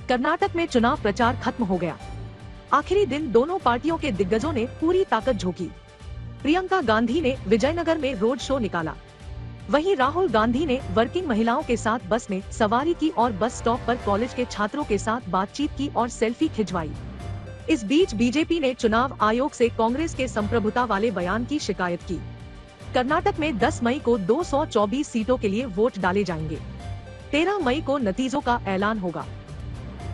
कर्नाटक में चुनाव प्रचार खत्म हो गया। आखिरी दिन दोनों पार्टियों के दिग्गजों ने पूरी ताकत झोंकी। प्रियंका गांधी ने विजयनगर में रोड शो निकाला। वहीं राहुल गांधी ने वर्किंग महिलाओं के साथ बस में सवारी की और बस स्टॉप पर कॉलेज के छात्रों के साथ बातचीत की और सेल्फी खिंचवाई। इस बीच बीजेपी ने चुनाव आयोग से कांग्रेस के संप्रभुता वाले बयान की शिकायत की। कर्नाटक में 10 मई को 224 सीटों के लिए वोट डाले जाएंगे। 13 मई को नतीजों का ऐलान होगा।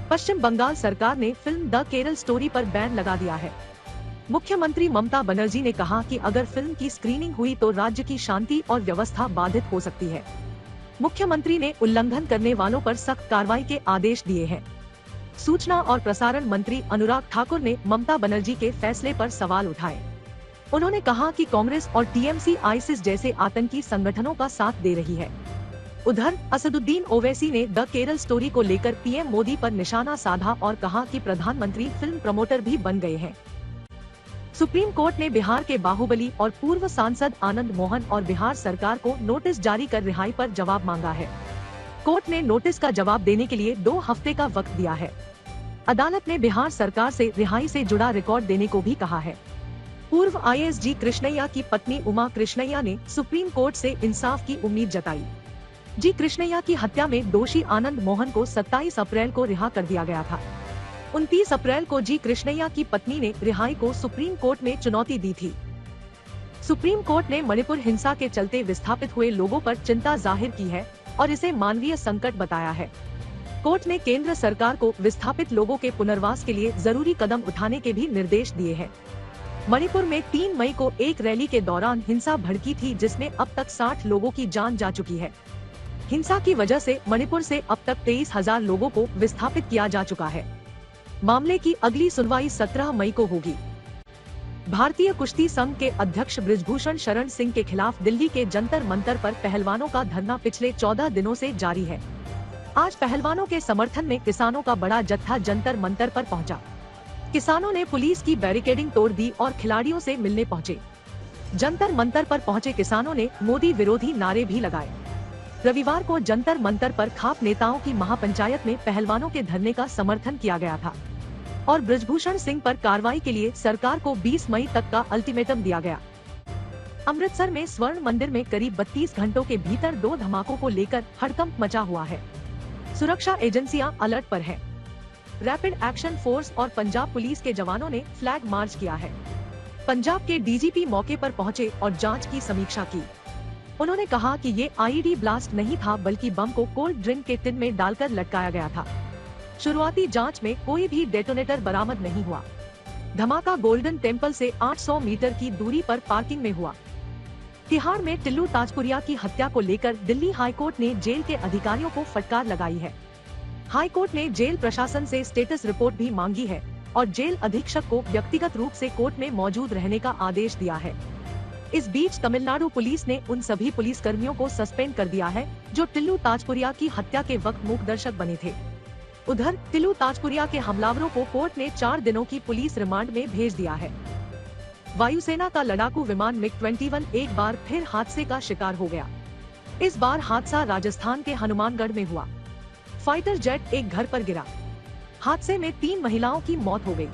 पश्चिम बंगाल सरकार ने फिल्म द केरल स्टोरी पर बैन लगा दिया है। मुख्यमंत्री ममता बनर्जी ने कहा कि अगर फिल्म की स्क्रीनिंग हुई तो राज्य की शांति और व्यवस्था बाधित हो सकती है। मुख्यमंत्री ने उल्लंघन करने वालों पर सख्त कार्रवाई के आदेश दिए हैं। सूचना और प्रसारण मंत्री अनुराग ठाकुर ने ममता बनर्जी के फैसले पर सवाल उठाए। उन्होंने कहा कि कांग्रेस और टीएमसी आईसिस जैसे आतंकी संगठनों का साथ दे रही है। उधर असदुद्दीन ओवैसी ने द केरल स्टोरी को लेकर पीएम मोदी पर निशाना साधा और कहा कि प्रधानमंत्री फिल्म प्रमोटर भी बन गए हैं। सुप्रीम कोर्ट ने बिहार के बाहुबली और पूर्व सांसद आनंद मोहन और बिहार सरकार को नोटिस जारी कर रिहाई पर जवाब मांगा है। कोर्ट ने नोटिस का जवाब देने के लिए 2 हफ्ते का वक्त दिया है। अदालत ने बिहार सरकार से रिहाई से जुड़ा रिकॉर्ड देने को भी कहा है। पूर्व आईएएस जी कृष्णैया की पत्नी उमा कृष्णैया ने सुप्रीम कोर्ट से इंसाफ की उम्मीद जताई। जी कृष्णैया की हत्या में दोषी आनंद मोहन को 27 अप्रैल को रिहा कर दिया गया था। 29 अप्रैल को जी कृष्णैया की पत्नी ने रिहाई को सुप्रीम कोर्ट में चुनौती दी थी। सुप्रीम कोर्ट ने मणिपुर हिंसा के चलते विस्थापित हुए लोगों पर चिंता जाहिर की है और इसे मानवीय संकट बताया है। कोर्ट ने केंद्र सरकार को विस्थापित लोगों के पुनर्वास के लिए जरूरी कदम उठाने के भी निर्देश दिए हैं। मणिपुर में 3 मई को एक रैली के दौरान हिंसा भड़की थी, जिसमें अब तक 60 लोगों की जान जा चुकी है। हिंसा की वजह से मणिपुर से अब तक 23,000 लोगों को विस्थापित किया जा चुका है। मामले की अगली सुनवाई 17 मई को होगी। भारतीय कुश्ती संघ के अध्यक्ष बृजभूषण शरण सिंह के खिलाफ दिल्ली के जंतर मंतर पर पहलवानों का धरना पिछले 14 दिनों से जारी है। आज पहलवानों के समर्थन में किसानों का बड़ा जत्था जंतर मंतर पर पहुंचा। किसानों ने पुलिस की बैरिकेडिंग तोड़ दी और खिलाड़ियों से मिलने पहुंचे। जंतर मंतर पर पहुंचे किसानों ने मोदी विरोधी नारे भी लगाए। रविवार को जंतर मंतर पर खाप नेताओं की महापंचायत में पहलवानों के धरने का समर्थन किया गया था और बृजभूषण सिंह पर कार्रवाई के लिए सरकार को 20 मई तक का अल्टीमेटम दिया गया। अमृतसर में स्वर्ण मंदिर में करीब 32 घंटों के भीतर 2 धमाकों को लेकर हड़कंप मचा हुआ है। सुरक्षा एजेंसियां अलर्ट पर हैं। रैपिड एक्शन फोर्स और पंजाब पुलिस के जवानों ने फ्लैग मार्च किया है। पंजाब के डीजीपी मौके पर पहुंचे और जांच की समीक्षा की। उन्होंने कहा कि ये आईईडी ब्लास्ट नहीं था, बल्कि बम को कोल्ड ड्रिंक के टिन में डालकर लटकाया गया था। शुरुआती जांच में कोई भी डेटोनेटर बरामद नहीं हुआ। धमाका गोल्डन टेम्पल से 800 मीटर की दूरी पर पार्किंग में हुआ। तिहाड़ में टिल्लू ताजपुरिया की हत्या को लेकर दिल्ली हाईकोर्ट ने जेल के अधिकारियों को फटकार लगाई है। हाईकोर्ट ने जेल प्रशासन से स्टेटस रिपोर्ट भी मांगी है और जेल अधीक्षक को व्यक्तिगत रूप से कोर्ट में मौजूद रहने का आदेश दिया है। इस बीच तमिलनाडु पुलिस ने उन सभी पुलिस कर्मियों को सस्पेंड कर दिया है जो टिल्लू ताजपुरिया की हत्या के वक्त मूक दर्शक बने थे। उधर टिल्लू ताजपुरिया के हमलावरों को कोर्ट ने 4 दिनों की पुलिस रिमांड में भेज दिया है। वायुसेना का लड़ाकू विमान MiG-21 एक बार फिर हादसे का शिकार हो गया। इस बार हादसा राजस्थान के हनुमानगढ़ में हुआ। फाइटर जेट एक घर पर गिरा। हादसे में 3 महिलाओं की मौत हो गई।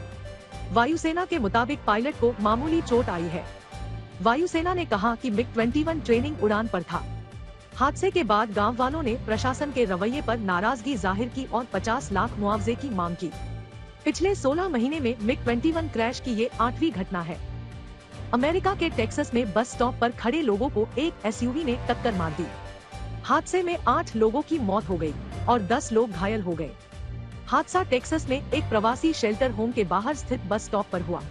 वायुसेना के मुताबिक पायलट को मामूली चोट आई है। वायुसेना ने कहा कि MiG-21 ट्रेनिंग उड़ान पर था। हादसे के बाद गांव वालों ने प्रशासन के रवैये पर नाराजगी जाहिर की और 50 लाख मुआवजे की मांग की। पिछले 16 महीने में MiG-21 क्रैश की ये 8वीं घटना है। अमेरिका के टेक्सास में बस स्टॉप पर खड़े लोगों को एक एसयूवी ने टक्कर मार दी। हादसे में 8 लोगों की मौत हो गई और 10 लोग घायल हो गए। हादसा टेक्सास में एक प्रवासी शेल्टर होम के बाहर स्थित बस स्टॉप पर हुआ।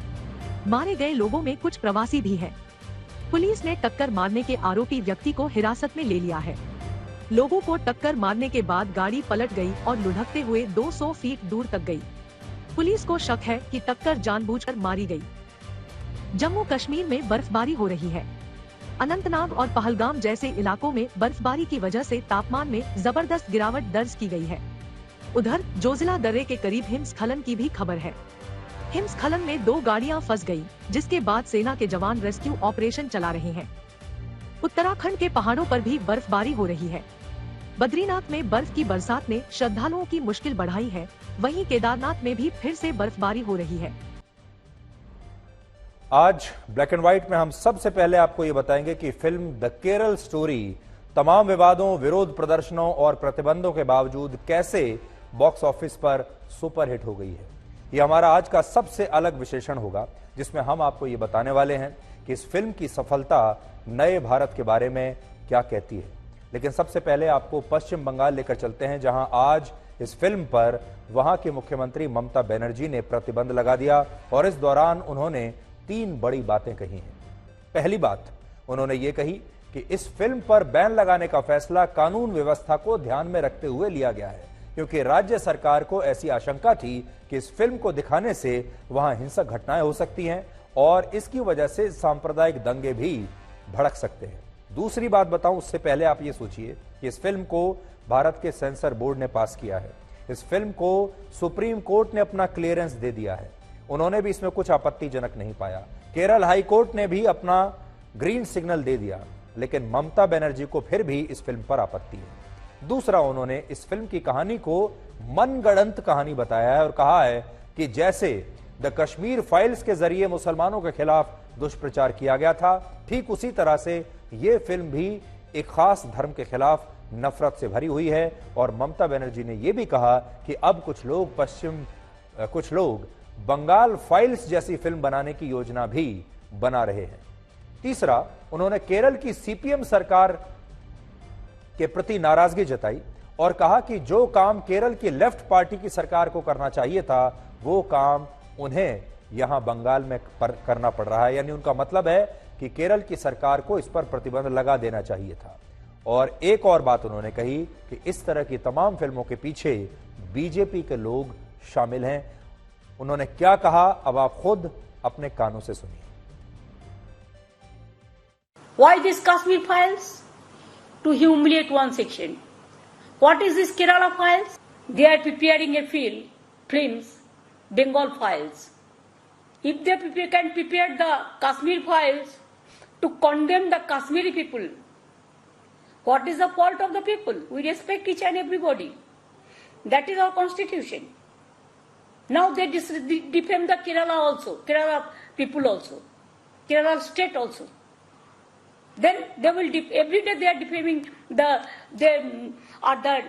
मारे गए लोगों में कुछ प्रवासी भी हैं। पुलिस ने टक्कर मारने के आरोपी व्यक्ति को हिरासत में ले लिया है। लोगों को टक्कर मारने के बाद गाड़ी पलट गई और लुढ़कते हुए 200 फीट दूर तक गई। पुलिस को शक है कि टक्कर जानबूझकर मारी गई। जम्मू कश्मीर में बर्फबारी हो रही है। अनंतनाग और पहलगाम जैसे इलाकों में बर्फबारी की वजह से तापमान में जबरदस्त गिरावट दर्ज की गई है। उधर जोजिला दर्रे के करीब हिमस्खलन की भी खबर है। हिमस्खलन में 2 गाड़ियां फंस गई, जिसके बाद सेना के जवान रेस्क्यू ऑपरेशन चला रहे हैं। उत्तराखंड के पहाड़ों पर भी बर्फबारी हो रही है। बद्रीनाथ में बर्फ की बरसात ने श्रद्धालुओं की मुश्किल बढ़ाई है, वहीं केदारनाथ में भी फिर से बर्फबारी हो रही है। आज ब्लैक एंड व्हाइट में हम सबसे पहले आपको ये बताएंगे कि फिल्म द केरल स्टोरी तमाम विवादों, विरोध प्रदर्शनों और प्रतिबंधों के बावजूद कैसे बॉक्स ऑफिस पर सुपरहिट हो गई है। ये हमारा आज का सबसे अलग विश्लेषण होगा, जिसमें हम आपको ये बताने वाले हैं कि इस फिल्म की सफलता नए भारत के बारे में क्या कहती है। लेकिन सबसे पहले आपको पश्चिम बंगाल लेकर चलते हैं, जहां आज इस फिल्म पर वहां की मुख्यमंत्री ममता बनर्जी ने प्रतिबंध लगा दिया और इस दौरान उन्होंने 3 बड़ी बातें कही हैं। पहली बात उन्होंने ये कही कि इस फिल्म पर बैन लगाने का फैसला कानून व्यवस्था को ध्यान में रखते हुए लिया गया है, क्योंकि राज्य सरकार को ऐसी आशंका थी कि इस फिल्म को दिखाने से वहां हिंसक घटनाएं हो सकती हैं और इसकी वजह से सांप्रदायिक दंगे भी भड़क सकते हैं। दूसरी बात बताऊं उससे पहले आप ये सोचिए कि इस फिल्म को भारत के सेंसर बोर्ड ने पास किया है। इस फिल्म को सुप्रीम कोर्ट ने अपना क्लियरेंस दे दिया है, उन्होंने भी इसमें कुछ आपत्तिजनक नहीं पाया। केरल हाई कोर्ट ने भी अपना ग्रीन सिग्नल दे दिया, लेकिन ममता बनर्जी को फिर भी इस फिल्म पर आपत्ति है। दूसरा, उन्होंने इस फिल्म की कहानी को मनगढ़ंत कहानी बताया है और कहा है कि जैसे द कश्मीर फाइल्स के जरिए मुसलमानों के खिलाफ दुष्प्रचार किया गया था, ठीक उसी तरह से यह फिल्म भी एक खास धर्म के खिलाफ नफरत से भरी हुई है। और ममता बनर्जी ने यह भी कहा कि अब कुछ लोग बंगाल फाइल्स जैसी फिल्म बनाने की योजना भी बना रहे हैं। तीसरा, उन्होंने केरल की सीपीएम सरकार के प्रति नाराजगी जताई और कहा कि जो काम केरल की लेफ्ट पार्टी की सरकार को करना चाहिए था, वो काम उन्हें यहां बंगाल में करना पड़ रहा है। यानी उनका मतलब है कि केरल की सरकार को इस पर प्रतिबंध लगा देना चाहिए था। और एक और बात उन्होंने कही कि इस तरह की तमाम फिल्मों के पीछे बीजेपी के लोग शामिल हैं। उन्होंने क्या कहा, अब आप खुद अपने कानों से सुनिए। Why this Kashmir files? To humiliate one section. What is this Kerala files? They are preparing a films, Bengal files. If they can prepare the Kashmir files to condemn the Kashmiri people, what is the fault of the people? We respect each and everybody. That is our constitution. Now they defame the Kerala people also, Kerala state also. Then they will every day they are defaming their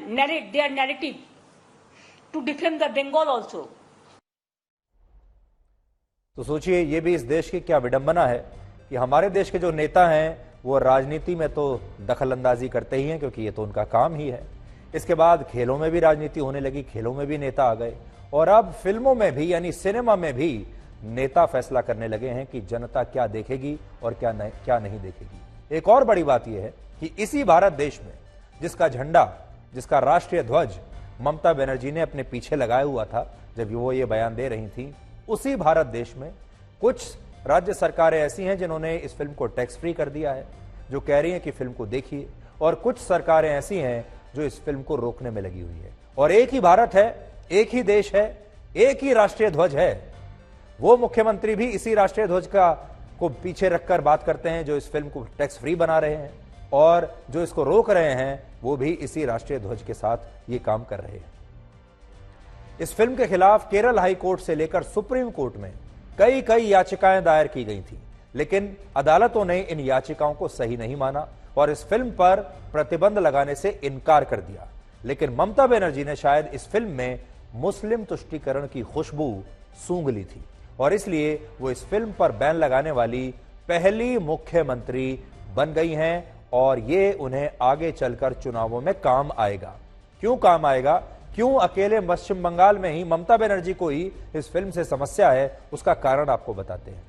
narrative to defame the Bengal also. तो सोचिए, ये भी इस देश की क्या विडंबना है कि हमारे देश के जो नेता हैं वो राजनीति में तो दखल अंदाजी करते ही हैं, क्योंकि ये तो उनका काम ही है। इसके बाद खेलों में भी राजनीति होने लगी, खेलों में भी नेता आ गए और अब फिल्मों में भी, यानी सिनेमा में भी नेता फैसला करने लगे हैं कि जनता क्या देखेगी और क्या नहीं देखेगी। एक और बड़ी बात यह है कि इसी भारत देश में जिसका झंडा, जिसका राष्ट्रीय ध्वज ममता बनर्जी ने अपने पीछे लगाया हुआ था जब वो ये बयान दे रही थी, उसी भारत देश में कुछ राज्य सरकारें ऐसी हैं जिन्होंने इस फिल्म को टैक्स फ्री कर दिया है, जो कह रही हैं कि फिल्म को देखिए, और कुछ सरकारें ऐसी हैं जो इस फिल्म को रोकने में लगी हुई है। और एक ही भारत है, एक ही देश है, एक ही राष्ट्रीय ध्वज है। वो मुख्यमंत्री भी इसी राष्ट्रीय ध्वज को पीछे रखकर बात करते हैं जो इस फिल्म को टैक्स फ्री बना रहे हैं, और जो इसको रोक रहे हैं वो भी इसी राष्ट्रीय ध्वज के साथ ये काम कर रहे हैं। इस फिल्म के खिलाफ केरल हाई कोर्ट से लेकर सुप्रीम कोर्ट में कई याचिकाएं दायर की गई थी, लेकिन अदालतों ने इन याचिकाओं को सही नहीं माना और इस फिल्म पर प्रतिबंध लगाने से इनकार कर दिया। लेकिन ममता बनर्जी ने शायद इस फिल्म में मुस्लिम तुष्टीकरण की खुशबू सूंघ ली थी और इसलिए वो इस फिल्म पर बैन लगाने वाली पहली मुख्यमंत्री बन गई हैं और ये उन्हें आगे चलकर चुनावों में काम आएगा। क्यों काम आएगा? क्यों अकेले पश्चिम बंगाल में ही ममता बनर्जी को ही इस फिल्म से समस्या है, उसका कारण आपको बताते हैं।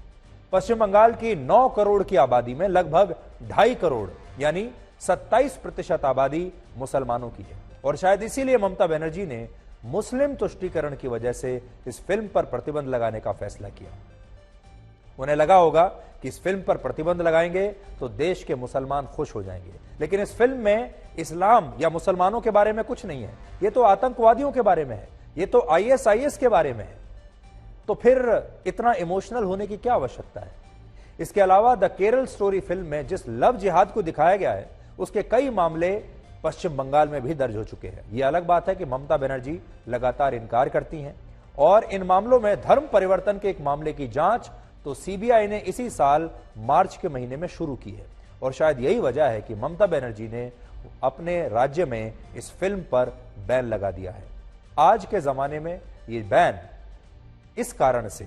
पश्चिम बंगाल की 9 करोड़ की आबादी में लगभग 2.5 करोड़ यानी 27% आबादी मुसलमानों की है और शायद इसीलिए ममता बनर्जी ने मुस्लिम तुष्टीकरण की वजह से इस फिल्म पर प्रतिबंध लगाने का फैसला किया। उन्हें लगा होगा कि इस फिल्म पर प्रतिबंध लगाएंगे तो देश के मुसलमान खुश हो जाएंगे, लेकिन इस फिल्म में इस्लाम या मुसलमानों के बारे में कुछ नहीं है, ये तो आतंकवादियों के बारे में है, ये तो ISIS के बारे में है। तो फिर इतना इमोशनल होने की क्या आवश्यकता है? इसके अलावा द केरल स्टोरी फिल्म में जिस लव जिहाद को दिखाया गया है उसके कई मामले पश्चिम बंगाल में भी दर्ज हो चुके हैं। यह अलग बात है कि ममता बनर्जी लगातार इनकार करती हैं और इन मामलों में धर्म परिवर्तन के एक मामले की जांच तो सीबीआई ने इसी साल मार्च के महीने में शुरू की है और शायद यही वजह है कि ममता बनर्जी ने अपने राज्य में इस फिल्म पर बैन लगा दिया है। आज के जमाने में ये बैन इस कारण से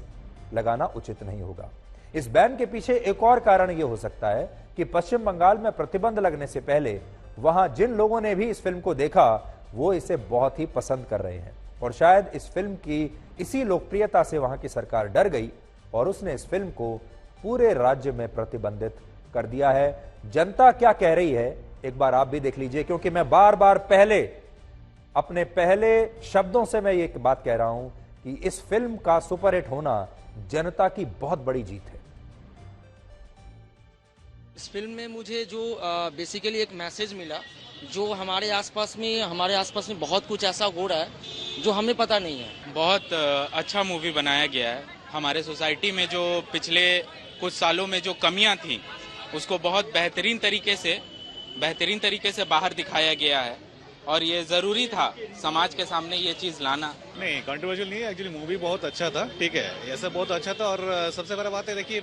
लगाना उचित नहीं होगा। इस बैन के पीछे एक और कारण यह हो सकता है कि पश्चिम बंगाल में प्रतिबंध लगने से पहले वहां जिन लोगों ने भी इस फिल्म को देखा वो इसे बहुत ही पसंद कर रहे हैं और शायद इस फिल्म की इसी लोकप्रियता से वहां की सरकार डर गई और उसने इस फिल्म को पूरे राज्य में प्रतिबंधित कर दिया है। जनता क्या कह रही है एक बार आप भी देख लीजिए, क्योंकि मैं बार बार अपने पहले शब्दों से मैं ये बात कह रहा हूं कि इस फिल्म का सुपरहिट होना जनता की बहुत बड़ी जीत है। इस फिल्म में मुझे जो बेसिकली एक मैसेज मिला, जो हमारे आसपास में बहुत कुछ ऐसा हो रहा है जो हमें पता नहीं है। बहुत अच्छा मूवी बनाया गया है। हमारे सोसाइटी में जो पिछले कुछ सालों में जो कमियां थी उसको बहुत बेहतरीन तरीके से बाहर दिखाया गया है और ये जरूरी था समाज के सामने ये चीज लाना। नहीं, कंट्रोवर्शियल नहीं है, एक्चुअली मूवी बहुत अच्छा था। ठीक है, ऐसा बहुत अच्छा था और सबसे बड़ा बात है, देखिए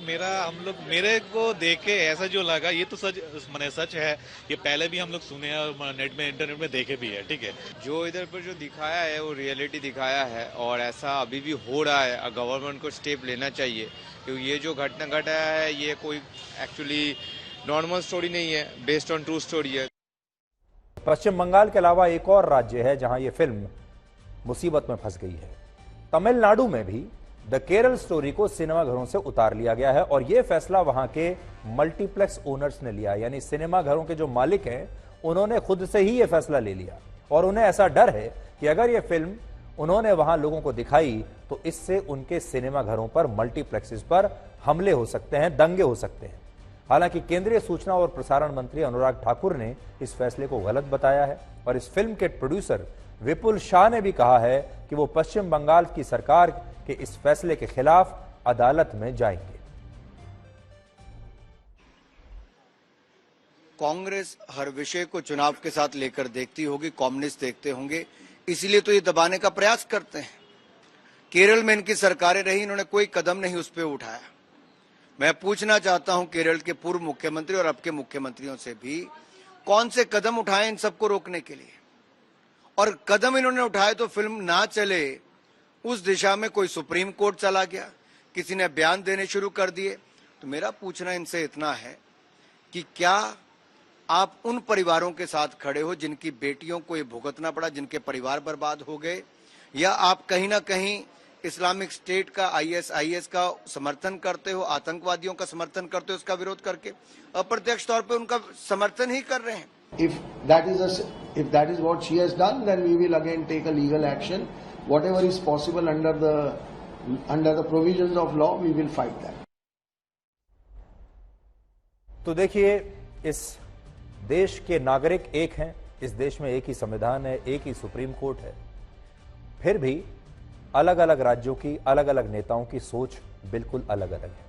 मेरे को देख के ऐसा जो लगा ये तो सच है। ये पहले भी हम लोग सुने और नेट में इंटरनेट में देखे भी है। ठीक है, जो इधर पर जो दिखाया है वो रियलिटी दिखाया है और ऐसा अभी भी हो रहा है। गवर्नमेंट को स्टेप लेना चाहिए क्योंकि ये जो घटना घटा है ये कोई एक्चुअली नॉर्मल स्टोरी नहीं है, बेस्ड ऑन ट्रू स्टोरी है। पश्चिम बंगाल के अलावा एक और राज्य है जहां यह फिल्म मुसीबत में फंस गई है। तमिलनाडु में भी द केरल स्टोरी को सिनेमाघरों से उतार लिया गया है और यह फैसला वहां के मल्टीप्लेक्स ओनर्स ने लिया, यानी सिनेमाघरों के जो मालिक हैं उन्होंने खुद से ही यह फैसला ले लिया और उन्हें ऐसा डर है कि अगर यह फिल्म उन्होंने वहां लोगों को दिखाई तो इससे उनके सिनेमाघरों पर, मल्टीप्लेक्सेस पर हमले हो सकते हैं, दंगे हो सकते हैं। हालांकि केंद्रीय सूचना और प्रसारण मंत्री अनुराग ठाकुर ने इस फैसले को गलत बताया है और इस फिल्म के प्रोड्यूसर विपुल शाह ने भी कहा है कि वो पश्चिम बंगाल की सरकार के इस फैसले के खिलाफ अदालत में जाएंगे। कांग्रेस हर विषय को चुनाव के साथ लेकर देखती होगी, कम्युनिस्ट देखते होंगे, इसलिए तो ये दबाने का प्रयास करते हैं। केरल में इनकी सरकारें रही, इन्होंने कोई कदम नहीं उस पर उठाया। मैं पूछना चाहता हूं केरल के पूर्व मुख्यमंत्री और अब के मुख्यमंत्रियों से भी, कौन से कदम उठाए इन सबको रोकने के लिए, और कदम इन्होंने उठाए तो फिल्म ना चले उस दिशा में कोई सुप्रीम कोर्ट चला गया, किसी ने बयान देने शुरू कर दिए। तो मेरा पूछना इनसे इतना है कि क्या आप उन परिवारों के साथ खड़े हो जिनकी बेटियों को ये भुगतना पड़ा, जिनके परिवार बर्बाद हो गए, या आप कहीं ना कहीं इस्लामिक स्टेट का, ISIS का समर्थन करते हो, आतंकवादियों का समर्थन करते हो, उसका विरोध करके अप्रत्यक्ष तौर पे उनका समर्थन ही कर रहे हैं। If that is what she has done, then we will again take a legal action. Whatever is possible under the provisions of law, we will fight that. तो देखिए, इस देश के नागरिक एक हैं, इस देश में एक ही संविधान है, एक ही सुप्रीम कोर्ट है, फिर भी अलग अलग राज्यों की, अलग अलग नेताओं की सोच बिल्कुल अलग अलग है।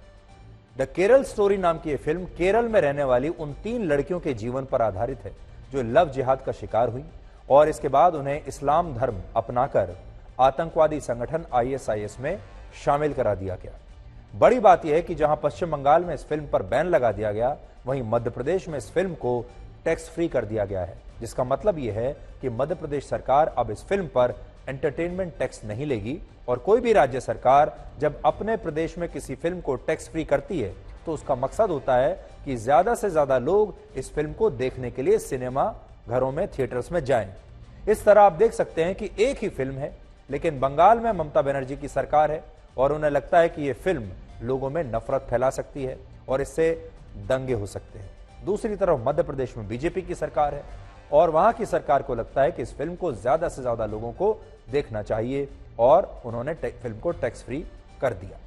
द केरल स्टोरी नाम की यह फिल्म केरल में रहने वाली उन 3 लड़कियों के जीवन पर आधारित है जो लव जिहाद का शिकार हुई और इसके बाद उन्हें इस्लाम धर्म अपनाकर आतंकवादी संगठन ISIS में शामिल करा दिया गया। बड़ी बात यह है कि जहां पश्चिम बंगाल में इस फिल्म पर बैन लगा दिया गया, वहीं मध्य प्रदेश में इस फिल्म को टैक्स फ्री कर दिया गया है, जिसका मतलब यह है कि मध्य प्रदेश सरकार अब इस फिल्म पर एंटरटेनमेंट टैक्स नहीं लेगी और कोई भी राज्य सरकार जब अपने प्रदेश में किसी फिल्म को टैक्स फ्री करती है तो उसका मकसद होता है कि ज्यादा से ज्यादा लोग इस फिल्म को देखने के लिए सिनेमा घरों में, थिएटर्स में जाएं। इस तरह आप देख सकते हैं कि एक ही फिल्म है, लेकिन बंगाल में ममता बनर्जी की सरकार है और उन्हें लगता है कि यह फिल्म लोगों में नफरत फैला सकती है और इससे दंगे हो सकते हैं। दूसरी तरफ मध्य प्रदेश में बीजेपी की सरकार है और वहां की सरकार को लगता है कि इस फिल्म को ज्यादा से ज्यादा लोगों को देखना चाहिए और उन्होंने फिल्म को टैक्स फ्री कर दिया।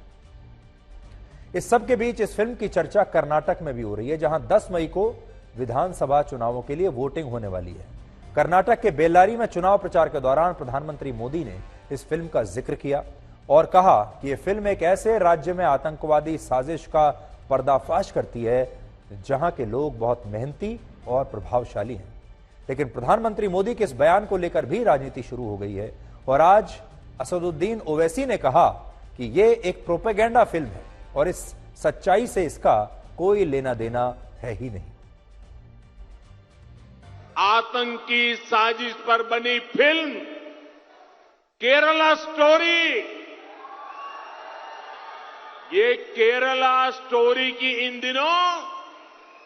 इस सब के बीच इस फिल्म की चर्चा कर्नाटक में भी हो रही है, जहां 10 मई को विधानसभा चुनावों के लिए वोटिंग होने वाली है। कर्नाटक के बेल्लारी में चुनाव प्रचार के दौरान प्रधानमंत्री मोदी ने इस फिल्म का जिक्र किया और कहा कि यह फिल्म एक ऐसे राज्य में आतंकवादी साजिश का पर्दाफाश करती है जहां के लोग बहुत मेहनती और प्रभावशाली हैं। लेकिन प्रधानमंत्री मोदी के इस बयान को लेकर भी राजनीति शुरू हो गई है और आज असदुद्दीन ओवैसी ने कहा कि ये एक प्रोपेगेंडा फिल्म है और इस सच्चाई से इसका कोई लेना देना है ही नहीं। आतंकी साजिश पर बनी फिल्म केरला स्टोरी, ये केरला स्टोरी की इन दिनों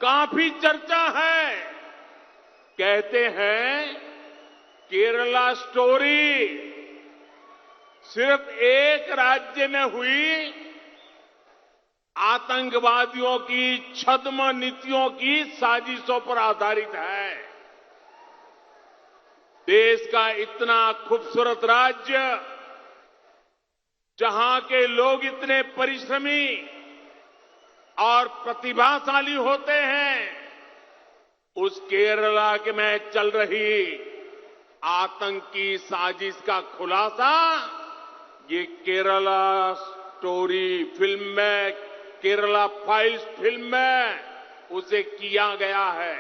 काफी चर्चा है। कहते हैं केरला स्टोरी सिर्फ एक राज्य में हुई आतंकवादियों की छद्म नीतियों की साजिशों पर आधारित है। देश का इतना खूबसूरत राज्य, जहां के लोग इतने परिश्रमी और प्रतिभाशाली होते हैं, उस केरला के में चल रही आतंकी साजिश का खुलासा ये केरला स्टोरी फिल्म में, केरला फाइल्स फिल्म में उसे किया गया है।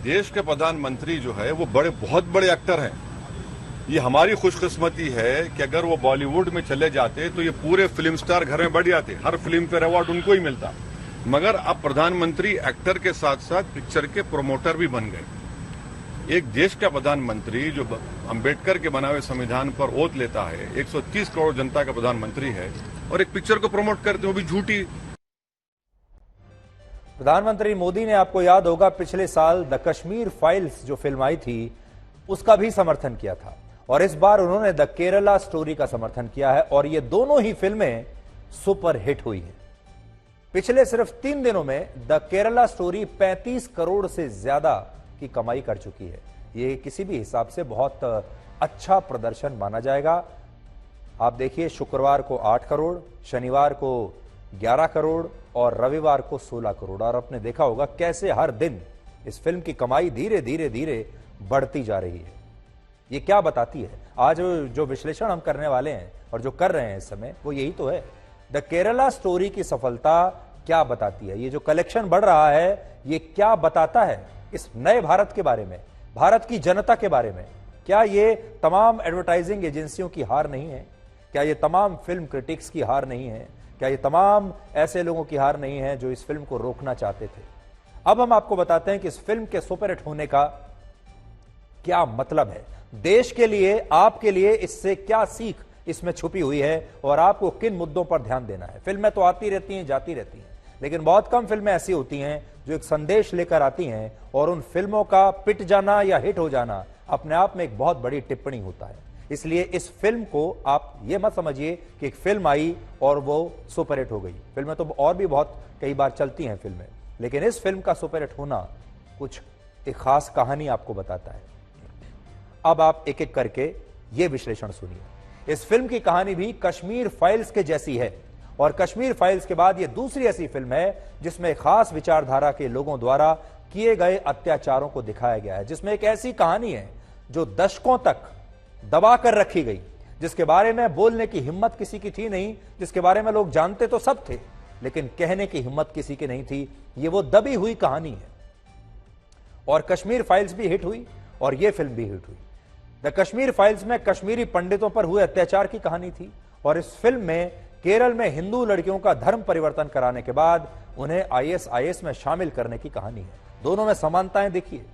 देश के प्रधानमंत्री जो है वो बहुत बड़े एक्टर हैं। ये हमारी खुशकिस्मती है कि अगर वो बॉलीवुड में चले जाते तो ये पूरे फिल्म स्टार घर में बढ़ जाते, हर फिल्म पर अवार्ड उनको ही मिलता। मगर अब प्रधानमंत्री एक्टर के साथ साथ पिक्चर के प्रोमोटर भी बन गए। एक देश का प्रधानमंत्री जो अंबेडकर के बनाए हुए संविधान पर ओथ लेता है, 130 करोड़ जनता का प्रधानमंत्री है और एक पिक्चर को प्रमोट करते हो भी झूठी। प्रधानमंत्री मोदी ने, आपको याद होगा, पिछले साल द कश्मीर फाइल्स जो फिल्म आई थी उसका भी समर्थन किया था और इस बार उन्होंने द केरला स्टोरी का समर्थन किया है और ये दोनों ही फिल्में सुपर हिट हुई हैं। पिछले सिर्फ 3 दिनों में द केरला स्टोरी 35 करोड़ से ज्यादा की कमाई कर चुकी है। ये किसी भी हिसाब से बहुत अच्छा प्रदर्शन माना जाएगा। आप देखिए, शुक्रवार को 8 करोड़, शनिवार को 11 करोड़ और रविवार को 16 करोड़। और आपने देखा होगा कैसे हर दिन इस फिल्म की कमाई धीरे धीरे धीरे बढ़ती जा रही है। ये क्या बताती है? आज जो विश्लेषण हम करने वाले हैं और जो कर रहे हैं इस समय, वो यही तो है। द केरला स्टोरी की सफलता क्या बताती है? ये जो कलेक्शन बढ़ रहा है, ये क्या बताता है इस नए भारत के बारे में, भारत की जनता के बारे में? क्या ये तमाम एडवर्टाइजिंग एजेंसियों की हार नहीं है? क्या ये तमाम फिल्म क्रिटिक्स की हार नहीं है? क्या ये तमाम ऐसे लोगों की हार नहीं है जो इस फिल्म को रोकना चाहते थे? अब हम आपको बताते हैं कि इस फिल्म के सुपरहिट होने का क्या मतलब है, देश के लिए, आपके लिए इससे क्या सीख इसमें छुपी हुई है और आपको किन मुद्दों पर ध्यान देना है। फिल्में तो आती रहती हैं, जाती रहती हैं, लेकिन बहुत कम फिल्में ऐसी होती हैं जो एक संदेश लेकर आती हैं और उन फिल्मों का पिट जाना या हिट हो जाना अपने आप में एक बहुत बड़ी टिप्पणी होता है। इसलिए इस फिल्म को आप ये मत समझिए कि एक फिल्म आई और वो सुपरहिट हो गई। फिल्में तो और भी बहुत कई बार चलती हैं फिल्में, लेकिन इस फिल्म का सुपरहिट होना कुछ एक खास कहानी आपको बताता है। अब आप एक एक करके ये विश्लेषण सुनिए। इस फिल्म की कहानी भी कश्मीर फाइल्स के जैसी है और कश्मीर फाइल्स के बाद ये दूसरी ऐसी फिल्म है जिसमें खास विचारधारा के लोगों द्वारा किए गए अत्याचारों को दिखाया गया है, जिसमें एक ऐसी कहानी है जो दशकों तक दबा कर रखी गई, जिसके बारे में बोलने की हिम्मत किसी की थी नहीं, जिसके बारे में लोग जानते तो सब थे लेकिन कहने की हिम्मत किसी की नहीं थी। ये वो दबी हुई कहानी है और कश्मीर फाइल्स भी हिट हुई और ये फिल्म भी हिट हुई। द कश्मीर फाइल्स में कश्मीरी पंडितों पर हुए अत्याचार की कहानी थी और इस फिल्म में केरल में हिंदू लड़कियों का धर्म परिवर्तन कराने के बाद उन्हें आईएसआईएस में शामिल करने की कहानी है। दोनों में समानताएं देखिए।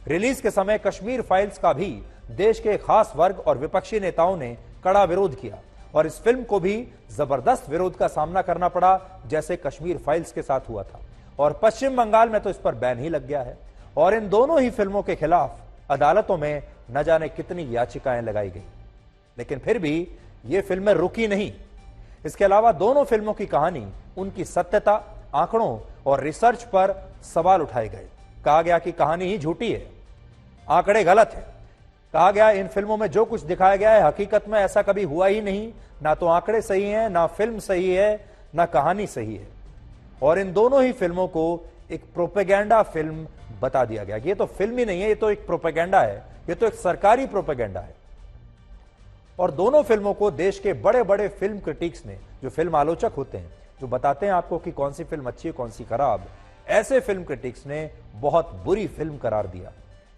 रिलीज के समय कश्मीर फाइल्स का भी देश के खास वर्ग और विपक्षी नेताओं ने कड़ा विरोध किया और इस फिल्म को भी जबरदस्त विरोध का सामना करना पड़ा, जैसे कश्मीर फाइल्स के साथ हुआ था। और पश्चिम बंगाल में तो इस पर बैन ही लग गया है और इन दोनों ही फिल्मों के खिलाफ अदालतों में न जाने कितनी याचिकाएं लगाई गई, लेकिन फिर भी ये फिल्में रुकी नहीं। इसके अलावा दोनों फिल्मों की कहानी, उनकी सत्यता, आंकड़ों और रिसर्च पर सवाल उठाए गए। कहा गया कि कहानी ही झूठी है, आंकड़े गलत है। कहा गया इन फिल्मों में जो कुछ दिखाया गया है हकीकत में ऐसा कभी हुआ ही नहीं, ना तो आंकड़े सही हैं, ना फिल्म सही है, ना कहानी सही है। और इन दोनों ही फिल्मों को एक प्रोपेगेंडा फिल्म बता दिया गया। ये तो फिल्म ही नहीं है, ये तो एक प्रोपेगेंडा है, ये तो एक सरकारी प्रोपेगेंडा है। और दोनों फिल्मों को देश के बड़े बड़े फिल्म क्रिटिक्स ने, जो फिल्म आलोचक होते हैं, जो बताते हैं आपको कि कौन सी फिल्म अच्छी है कौन सी खराब, ऐसे फिल्म क्रिटिक्स ने बहुत बुरी फिल्म करार दिया।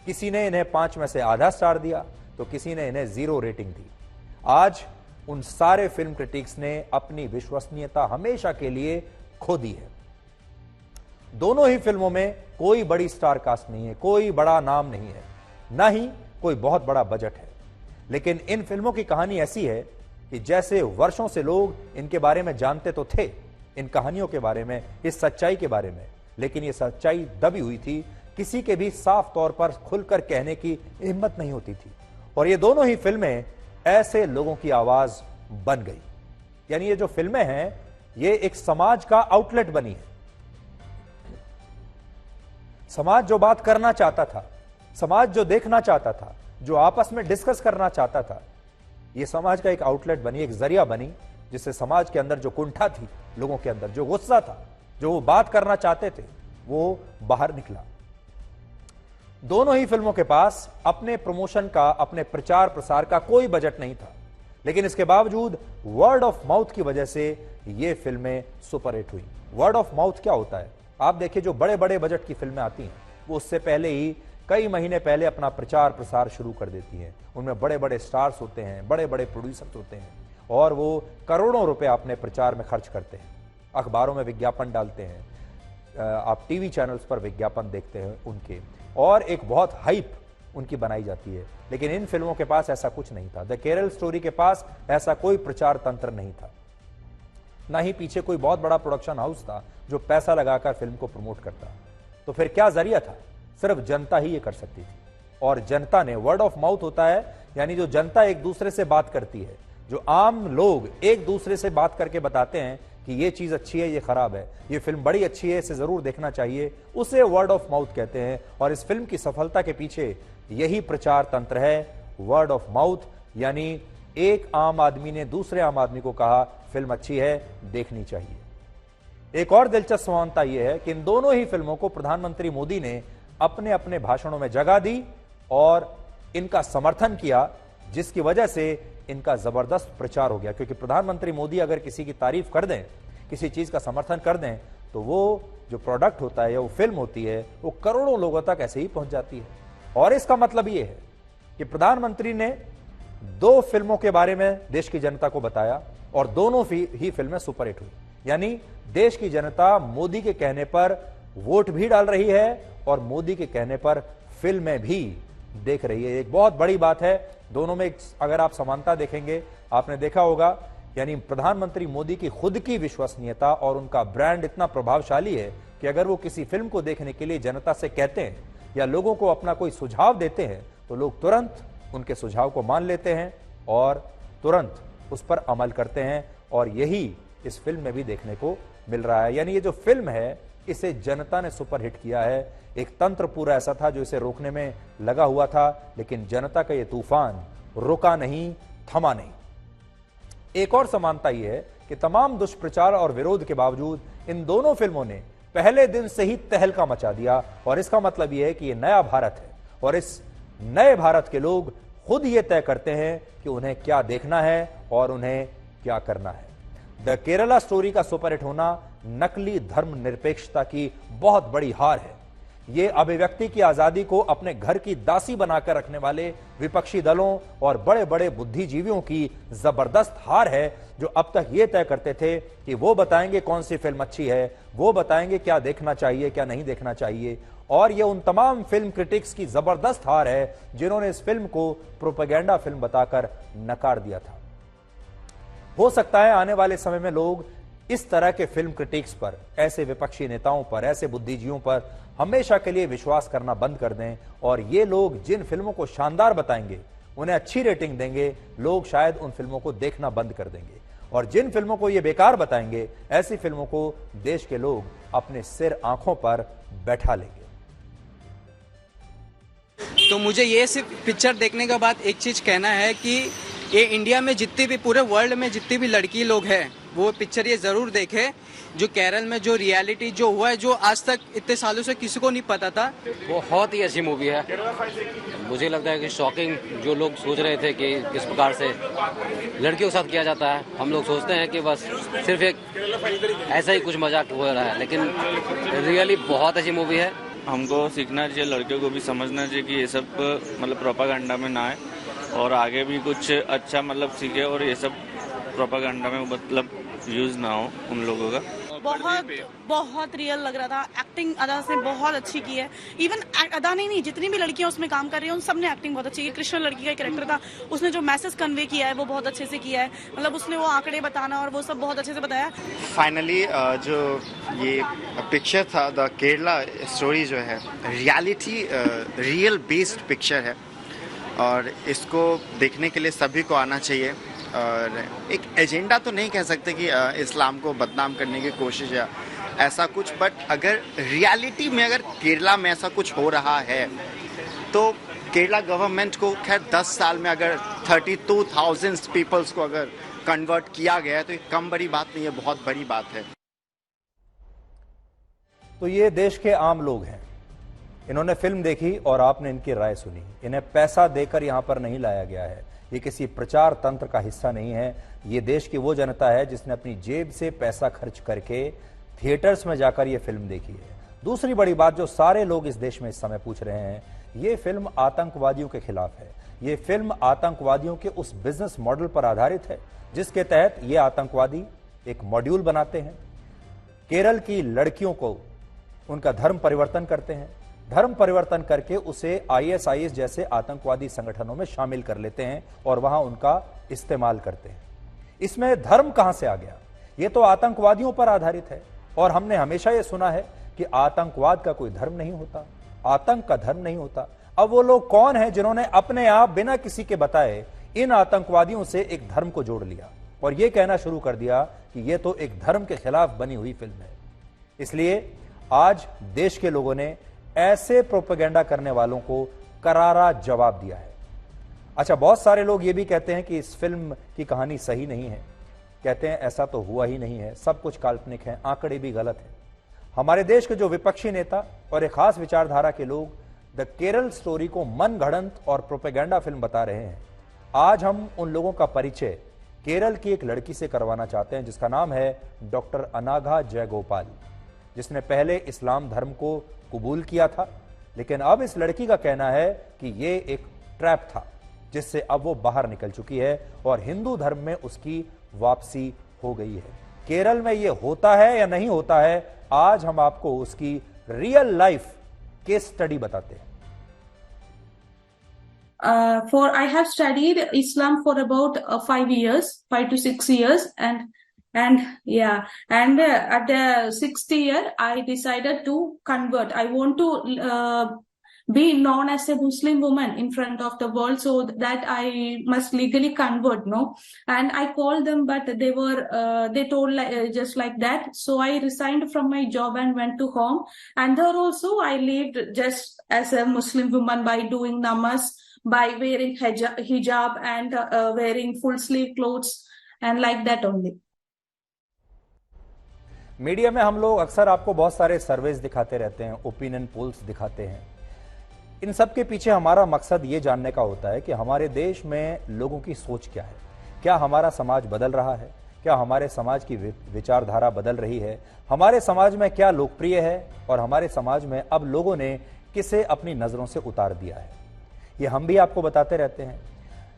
किसी ने इन्हें 5 में से आधा स्टार दिया तो किसी ने इन्हें 0 रेटिंग दी। आज उन सारे फिल्म क्रिटिक्स ने अपनी विश्वसनीयता हमेशा के लिए खो दी है। दोनों ही फिल्मों में कोई बड़ी स्टार कास्ट नहीं है, कोई बड़ा नाम नहीं है, ना ही कोई बहुत बड़ा बजट है। लेकिन इन फिल्मों की कहानी ऐसी है कि जैसे वर्षों से लोग इनके बारे में जानते तो थे, इन कहानियों के बारे में, इस सच्चाई के बारे में, लेकिन ये सच्चाई दबी हुई थी, किसी के भी साफ तौर पर खुलकर कहने की हिम्मत नहीं होती थी। और ये दोनों ही फिल्में ऐसे लोगों की आवाज बन गई। यानी ये जो फिल्में हैं, ये एक समाज का आउटलेट बनी है। समाज जो बात करना चाहता था, समाज जो देखना चाहता था, जो आपस में डिस्कस करना चाहता था, ये समाज का एक आउटलेट बनी, एक जरिया बनी, जिससे समाज के अंदर जो कुंठा थी, लोगों के अंदर जो गुस्सा था, जो वो बात करना चाहते थे, वो बाहर निकला। दोनों ही फिल्मों के पास अपने प्रमोशन का, अपने प्रचार प्रसार का कोई बजट नहीं था, लेकिन इसके बावजूद वर्ड ऑफ माउथ की वजह से ये फिल्में सुपरहिट हुई। वर्ड ऑफ माउथ क्या होता है? आप देखिए, जो बड़े बड़े बजट की फिल्में आती हैं, वो उससे पहले ही कई महीने पहले अपना प्रचार प्रसार शुरू कर देती हैं। उनमें बड़े बड़े स्टार्स होते हैं, बड़े बड़े प्रोड्यूसर्स होते हैं, और वो करोड़ों रुपए अपने प्रचार में खर्च करते हैं। अखबारों में विज्ञापन डालते हैं, आप टीवी चैनल्स पर विज्ञापन देखते हैं उनके, और एक बहुत हाइप उनकी बनाई जाती है। लेकिन इन फिल्मों के पास ऐसा कुछ नहीं था। द केरल स्टोरी के पास ऐसा कोई प्रचार तंत्र नहीं था, ना ही पीछे कोई बहुत बड़ा प्रोडक्शन हाउस था जो पैसा लगाकर फिल्म को प्रमोट करता। तो फिर क्या जरिया था? सिर्फ जनता ही ये कर सकती थी, और जनता ने, वर्ड ऑफ माउथ होता है, यानी जो जनता एक दूसरे से बात करती है, जो आम लोग एक दूसरे से बात करके बताते हैं कि ये चीज अच्छी है, ये खराब है, ये फिल्म बड़ी अच्छी है, इसे जरूर देखना चाहिए, उसे वर्ड ऑफ माउथ कहते हैं। और इस फिल्म की सफलता के पीछे यही प्रचार तंत्र है, वर्ड ऑफ माउथ। यानी एक आम आदमी ने दूसरे आम आदमी को कहा फिल्म अच्छी है, देखनी चाहिए। एक और दिलचस्प समानता यह है कि इन दोनों ही फिल्मों को प्रधानमंत्री मोदी ने अपने अपने भाषणों में जगह दी और इनका समर्थन किया, जिसकी वजह से इनका जबरदस्त प्रचार हो गया। क्योंकि प्रधानमंत्री मोदी अगर किसी की तारीफ कर दें, किसी चीज का समर्थन कर दें, तो वो जो प्रोडक्ट होता है या वो फिल्म होती है, वो करोड़ों लोगों तक ऐसे ही पहुंच जाती है। और इसका मतलब ये है कि प्रधानमंत्री ने 2 फिल्मों के बारे में देश की जनता को बताया और दोनों ही फिल्में सुपरहिट हुई। यानी देश की जनता मोदी के कहने पर वोट भी डाल रही है और मोदी के कहने पर फिल्में भी देख रही है। एक बहुत बड़ी बात है दोनों में। अगर आप समानता देखेंगे, आपने देखा होगा, यानी प्रधानमंत्री मोदी की खुद की विश्वसनीयता और उनका ब्रांड इतना प्रभावशाली है कि अगर वो किसी फिल्म को देखने के लिए जनता से कहते हैं या लोगों को अपना कोई सुझाव देते हैं, तो लोग तुरंत उनके सुझाव को मान लेते हैं और तुरंत उस पर अमल करते हैं। और यही इस फिल्म में भी देखने को मिल रहा है। यानी ये जो फिल्म है, इसे जनता ने सुपरहिट किया है। एक तंत्र पूरा ऐसा था जो इसे रोकने में लगा हुआ था, लेकिन जनता का ये तूफान रुका नहीं, थमा नहीं। एक और समानता यह है कि तमाम दुष्प्रचार और विरोध के बावजूद इन दोनों फिल्मों ने पहले दिन से ही तहलका मचा दिया। और इसका मतलब यह है कि यह नया भारत है और इस नए भारत के लोग खुद ये तय करते हैं कि उन्हें क्या देखना है और उन्हें क्या करना है। द केरला स्टोरी का सुपरहिट होना नकली धर्मनिरपेक्षता की बहुत बड़ी हार है। ये अभिव्यक्ति की आजादी को अपने घर की दासी बनाकर रखने वाले विपक्षी दलों और बड़े बड़े बुद्धिजीवियों की जबरदस्त हार है, जो अब तक ये तय करते थे कि वो बताएंगे कौन सी फिल्म अच्छी है, वो बताएंगे क्या देखना चाहिए, क्या नहीं देखना चाहिए। और ये उन तमाम फिल्म क्रिटिक्स की जबरदस्त हार है जिन्होंने इस फिल्म को प्रोपेगेंडा फिल्म बताकर नकार दिया था। हो सकता है आने वाले समय में लोग इस तरह के फिल्म क्रिटिक्स पर, ऐसे विपक्षी नेताओं पर, ऐसे बुद्धिजीवियों पर हमेशा के लिए विश्वास करना बंद कर दें, और ये लोग जिन फिल्मों को शानदार बताएंगे, उन्हें अच्छी रेटिंग देंगे, लोग शायद उन फिल्मों को देखना बंद कर देंगे। और जिन फिल्मों को ये बेकार बताएंगे, ऐसी फिल्मों को देश के लोग अपने सिर आंखों पर बैठा लेंगे। तो मुझे ये सिर्फ पिक्चर देखने के बाद एक चीज कहना है कि ये इंडिया में जितनी भी, पूरे वर्ल्ड में जितनी भी लड़की लोग हैं, वो पिक्चर ये जरूर देखे। जो केरल में जो रियलिटी जो हुआ है, जो आज तक इतने सालों से किसी को नहीं पता था, बहुत ही अच्छी मूवी है। मुझे लगता है कि शॉकिंग, जो लोग सोच रहे थे कि किस प्रकार से लड़कियों के साथ किया जाता है, हम लोग सोचते हैं कि बस सिर्फ एक ऐसा ही कुछ मजाक हो रहा है, लेकिन रियली बहुत अच्छी मूवी है। हमको सीखना चाहिए, लड़कियों को भी समझना चाहिए कि ये सब मतलब प्रोपागेंडा में ना आए और आगे भी कुछ अच्छा मतलब सीखे और ये सब प्रोपागेंडा में मतलब यूज ना हो उन लोगों का। बहुत रियल लग रहा था। एक्टिंग अदा से बहुत अच्छी की है। इवन अदा नहीं जितनी भी लड़कियां उसमें काम कर रही हैं उन सब ने एक्टिंग बहुत अच्छी की। कृष्ण लड़की का कैरेक्टर था, उसने जो मैसेज कन्वे किया है वो बहुत अच्छे से किया है। मतलब उसने वो आंकड़े बताना और वो सब बहुत अच्छे से बताया। फाइनली जो ये पिक्चर था द केरला स्टोरी जो है रियलिटी रियल बेस्ड पिक्चर है और इसको देखने के लिए सभी को आना चाहिए। और एक एजेंडा तो नहीं कह सकते कि इस्लाम को बदनाम करने की कोशिश या ऐसा कुछ, बट अगर रियलिटी में अगर केरला में ऐसा कुछ हो रहा है तो केरला गवर्नमेंट को खैर 10 साल में अगर 32,000 पीपल्स को अगर कन्वर्ट किया गया है तो ये कम बड़ी बात नहीं है, बहुत बड़ी बात है। तो ये देश के आम लोग हैं, इन्होंने फिल्म देखी और आपने इनकी राय सुनी। इन्हें पैसा देकर यहां पर नहीं लाया गया है, ये किसी प्रचार तंत्र का हिस्सा नहीं है। ये देश की वो जनता है जिसने अपनी जेब से पैसा खर्च करके थिएटर्स में जाकर ये फिल्म देखी है। दूसरी बड़ी बात जो सारे लोग इस देश में इस समय पूछ रहे हैं, ये फिल्म आतंकवादियों के खिलाफ है। ये फिल्म आतंकवादियों के उस बिजनेस मॉडल पर आधारित है जिसके तहत ये आतंकवादी एक मॉड्यूल बनाते हैं, केरल की लड़कियों को उनका धर्म परिवर्तन करते हैं, धर्म परिवर्तन करके उसे ISIS जैसे आतंकवादी संगठनों में शामिल कर लेते हैं और वहां उनका इस्तेमाल करते हैं। इसमें धर्म कहां से आ गया? ये तो आतंकवादियों पर आधारित है और हमने हमेशा यह सुना है कि आतंकवाद का कोई धर्म नहीं होता, आतंक का धर्म नहीं होता। अब वो लोग कौन हैं जिन्होंने अपने आप बिना किसी के बताए इन आतंकवादियों से एक धर्म को जोड़ लिया और यह कहना शुरू कर दिया कि यह तो एक धर्म के खिलाफ बनी हुई फिल्म है। इसलिए आज देश के लोगों ने ऐसे प्रोपेगेंडा करने वालों को करारा जवाब दिया है। अच्छा, बहुत सारे लोग ये भी कहते हैं कि इस फिल्म की कहानी सही नहीं है, कहते हैं ऐसा तो हुआ ही नहीं है, सब कुछ काल्पनिक है, आंकड़े भी गलत है। हमारे देश के जो विपक्षी नेता और एक खास विचारधारा के लोग द केरल स्टोरी को मनगढ़ंत और प्रोपेगेंडा फिल्म बता रहे हैं। आज हम उन लोगों का परिचय केरल की एक लड़की से करवाना चाहते हैं जिसका नाम है डॉक्टर अनाघा जयगोपाल, जिसने पहले इस्लाम धर्म को कबूल किया था, लेकिन अब इस लड़की का कहना है कि ये एक ट्रैप था जिससे अब वो बाहर निकल चुकी है और हिंदू धर्म में उसकी वापसी हो गई है। केरल में ये होता है या नहीं होता है, आज हम आपको उसकी रियल लाइफ केस स्टडी बताते हैं। For I have studied Islam for about 5 to 6 years, and at the 6th year I decided to convert. I want to be known as a Muslim woman in front of the world, so that I must legally convert, no? And I called them, but they told just like that. So I resigned from my job and went to home, and there also I lived just as a Muslim woman by doing namaz, by wearing hijab and wearing full sleeve clothes, and like that only. Media में हम लोग अक्सर आपको बहुत सारे surveys दिखाते रहते हैं, ओपिनियन पोल्स दिखाते हैं। इन सब के पीछे हमारा मकसद ये जानने का होता है कि हमारे देश में लोगों की सोच क्या है, क्या हमारा समाज बदल रहा है, क्या हमारे समाज की विचारधारा बदल रही है, हमारे समाज में क्या लोकप्रिय है और हमारे समाज में अब लोगों ने किसे अपनी नजरों से उतार दिया है। ये हम भी आपको बताते रहते हैं।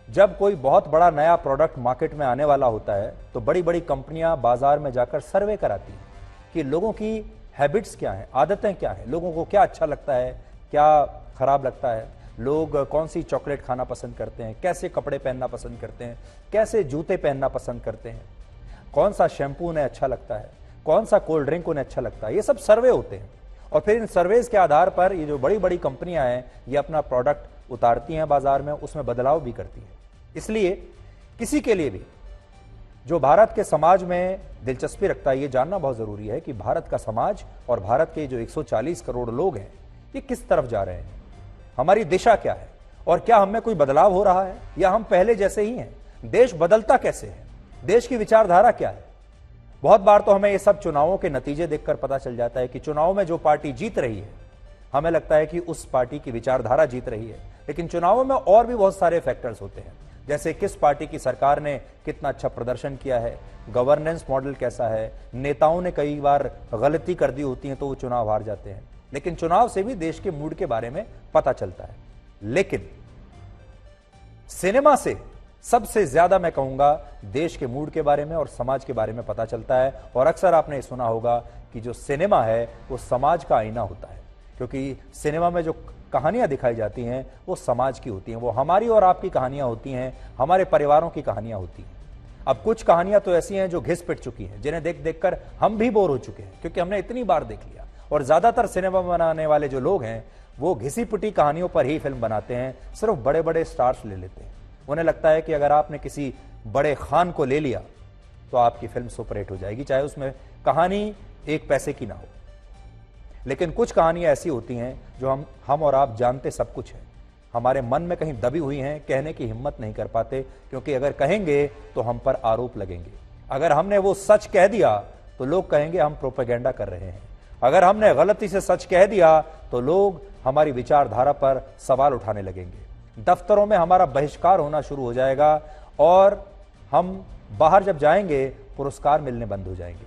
जब कोई बहुत बड़ा नया प्रोडक्ट मार्केट में आने वाला होता है तो बड़ी बड़ी कंपनियां बाजार में जाकर सर्वे कराती हैं कि लोगों की हैबिट्स क्या हैं, आदतें क्या हैं, लोगों को क्या अच्छा लगता है, क्या खराब लगता है, लोग कौन सी चॉकलेट खाना पसंद करते हैं, कैसे कपड़े पहनना पसंद करते हैं, कैसे जूते पहनना पसंद करते हैं, कौन सा शैम्पू उन्हें अच्छा लगता है, कौन सा कोल्ड ड्रिंक उन्हें अच्छा लगता है। ये सब सर्वे होते हैं और फिर इन सर्वेज के आधार पर ये जो बड़ी बड़ी कंपनियां हैं ये अपना प्रोडक्ट उतारती हैं बाजार में, उसमें बदलाव भी करती हैं। इसलिए किसी के लिए भी जो भारत के समाज में दिलचस्पी रखता है, ये जानना बहुत जरूरी है कि भारत का समाज और भारत के जो 140 करोड़ लोग हैं ये किस तरफ जा रहे हैं, हमारी दिशा क्या है और क्या हम में कोई बदलाव हो रहा है या हम पहले जैसे ही हैं। देश बदलता कैसे है, देश की विचारधारा क्या है। बहुत बार तो हमें ये सब चुनावों के नतीजे देखकर पता चल जाता है कि चुनाव में जो पार्टी जीत रही है हमें लगता है कि उस पार्टी की विचारधारा जीत रही है, लेकिन चुनावों में और भी बहुत सारे फैक्टर्स होते हैं, जैसे किस पार्टी की सरकार ने कितना अच्छा प्रदर्शन किया है, गवर्नेंस मॉडल कैसा है, नेताओं ने कई बार गलती कर दी होती है तो वो चुनाव हार जाते हैं। लेकिन चुनाव से भी देश के मूड के बारे में पता चलता है। लेकिन सिनेमा से सबसे ज्यादा मैं कहूंगा देश के मूड के बारे में और समाज के बारे में पता चलता है। और अक्सर आपने सुना होगा कि जो सिनेमा है वो समाज का आईना होता है, क्योंकि सिनेमा में जो कहानियां दिखाई जाती हैं वो समाज की होती हैं, वो हमारी और आपकी कहानियां होती हैं, हमारे परिवारों की कहानियां होती हैं। अब कुछ कहानियां तो ऐसी हैं जो घिस पिट चुकी हैं, जिन्हें देख देखकर हम भी बोर हो चुके हैं, क्योंकि हमने इतनी बार देख लिया। और ज्यादातर सिनेमा बनाने वाले जो लोग हैं वो घिसी पिटी कहानियों पर ही फिल्म बनाते हैं, सिर्फ बड़े बड़े स्टार्स ले लेते हैं। उन्हें लगता है कि अगर आपने किसी बड़े खान को ले लिया तो आपकी फिल्म सुपरहिट हो जाएगी, चाहे उसमें कहानी एक पैसे की ना हो। लेकिन कुछ कहानियां ऐसी होती हैं जो हम और आप जानते सब कुछ है, हमारे मन में कहीं दबी हुई हैं, कहने की हिम्मत नहीं कर पाते, क्योंकि अगर कहेंगे तो हम पर आरोप लगेंगे। अगर हमने वो सच कह दिया तो लोग कहेंगे हम प्रोपेगेंडा कर रहे हैं। अगर हमने गलती से सच कह दिया तो लोग हमारी विचारधारा पर सवाल उठाने लगेंगे। दफ्तरों में हमारा बहिष्कार होना शुरू हो जाएगा और हम बाहर जब जाएंगे पुरस्कार मिलने बंद हो जाएंगे।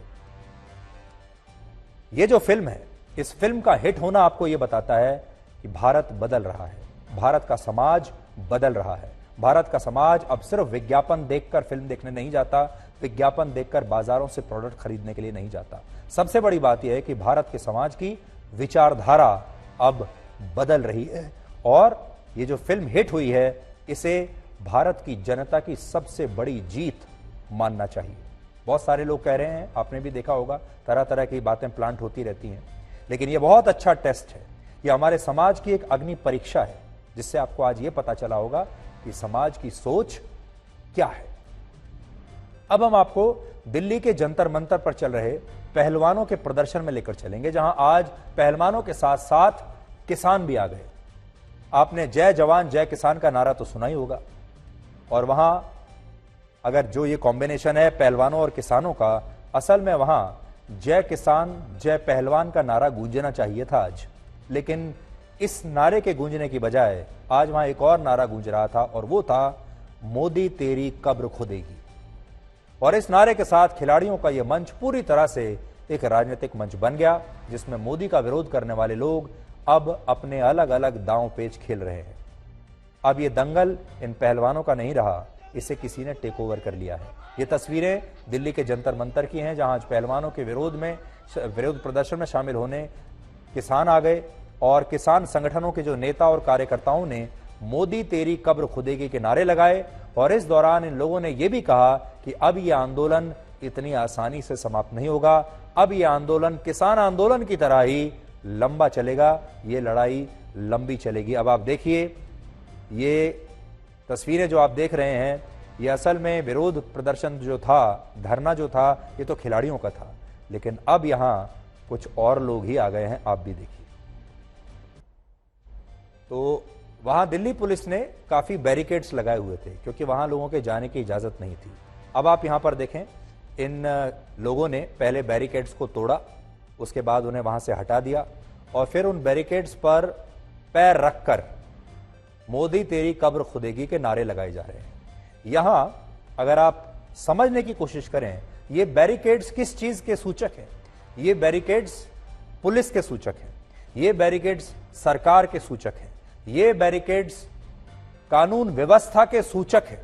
ये जो फिल्म है, इस फिल्म का हिट होना आपको यह बताता है कि भारत बदल रहा है, भारत का समाज बदल रहा है। भारत का समाज अब सिर्फ विज्ञापन देखकर फिल्म देखने नहीं जाता, विज्ञापन देखकर बाजारों से प्रोडक्ट खरीदने के लिए नहीं जाता। सबसे बड़ी बात यह है कि भारत के समाज की विचारधारा अब बदल रही है और ये जो फिल्म हिट हुई है इसे भारत की जनता की सबसे बड़ी जीत मानना चाहिए। बहुत सारे लोग कह रहे हैं, आपने भी देखा होगा, तरह तरह की बातें प्लांट होती रहती हैं, लेकिन यह बहुत अच्छा टेस्ट है। यह हमारे समाज की एक अग्नि परीक्षा है, जिससे आपको आज यह पता चला होगा कि समाज की सोच क्या है। अब हम आपको दिल्ली के जंतर मंतर पर चल रहे पहलवानों के प्रदर्शन में लेकर चलेंगे, जहां आज पहलवानों के साथ साथ किसान भी आ गए। आपने जय जवान जय किसान का नारा तो सुना ही होगा, और वहां अगर जो ये कॉम्बिनेशन है पहलवानों और किसानों का, असल में वहां जय किसान जय पहलवान का नारा गूंजना चाहिए था आज, लेकिन इस नारे के गूंजने की बजाय आज वहां एक और नारा गूंज रहा था, और वो था मोदी तेरी कब्र खुदेगी। और इस नारे के साथ खिलाड़ियों का यह मंच पूरी तरह से एक राजनीतिक मंच बन गया, जिसमें मोदी का विरोध करने वाले लोग अब अपने अलग अलग दांव पेच खेल रहे हैं। अब ये दंगल इन पहलवानों का नहीं रहा, इसे किसी ने टेक ओवर कर लिया है। ये तस्वीरें दिल्ली के जंतर मंतर की हैं, जहां आज पहलवानों के विरोध प्रदर्शन में शामिल होने किसान आ गए, और किसान संगठनों के जो नेता और कार्यकर्ताओं ने मोदी तेरी कब्र खुदेगी के नारे लगाए। और इस दौरान इन लोगों ने यह भी कहा कि अब यह आंदोलन इतनी आसानी से समाप्त नहीं होगा, अब यह आंदोलन किसान आंदोलन की तरह ही लंबा चलेगा, ये लड़ाई लंबी चलेगी। अब आप देखिए, ये तस्वीरें जो आप देख रहे हैं, ये असल में विरोध प्रदर्शन जो था, धरना जो था, ये तो खिलाड़ियों का था, लेकिन अब यहां कुछ और लोग ही आ गए हैं, आप भी देखिए। तो वहां दिल्ली पुलिस ने काफी बैरिकेड्स लगाए हुए थे, क्योंकि वहां लोगों के जाने की इजाजत नहीं थी। अब आप यहां पर देखें, इन लोगों ने पहले बैरिकेड्स को तोड़ा, उसके बाद उन्हें वहां से हटा दिया, और फिर उन बैरिकेड्स पर पैर रखकर मोदी तेरी कब्र खुदेगी के नारे लगाए जा रहे हैं। यहां अगर आप समझने की कोशिश करें, ये बैरिकेड्स किस चीज के सूचक हैं? ये बैरिकेड्स पुलिस के सूचक हैं, ये बैरिकेड्स सरकार के सूचक हैं, ये बैरिकेड्स कानून व्यवस्था के सूचक हैं।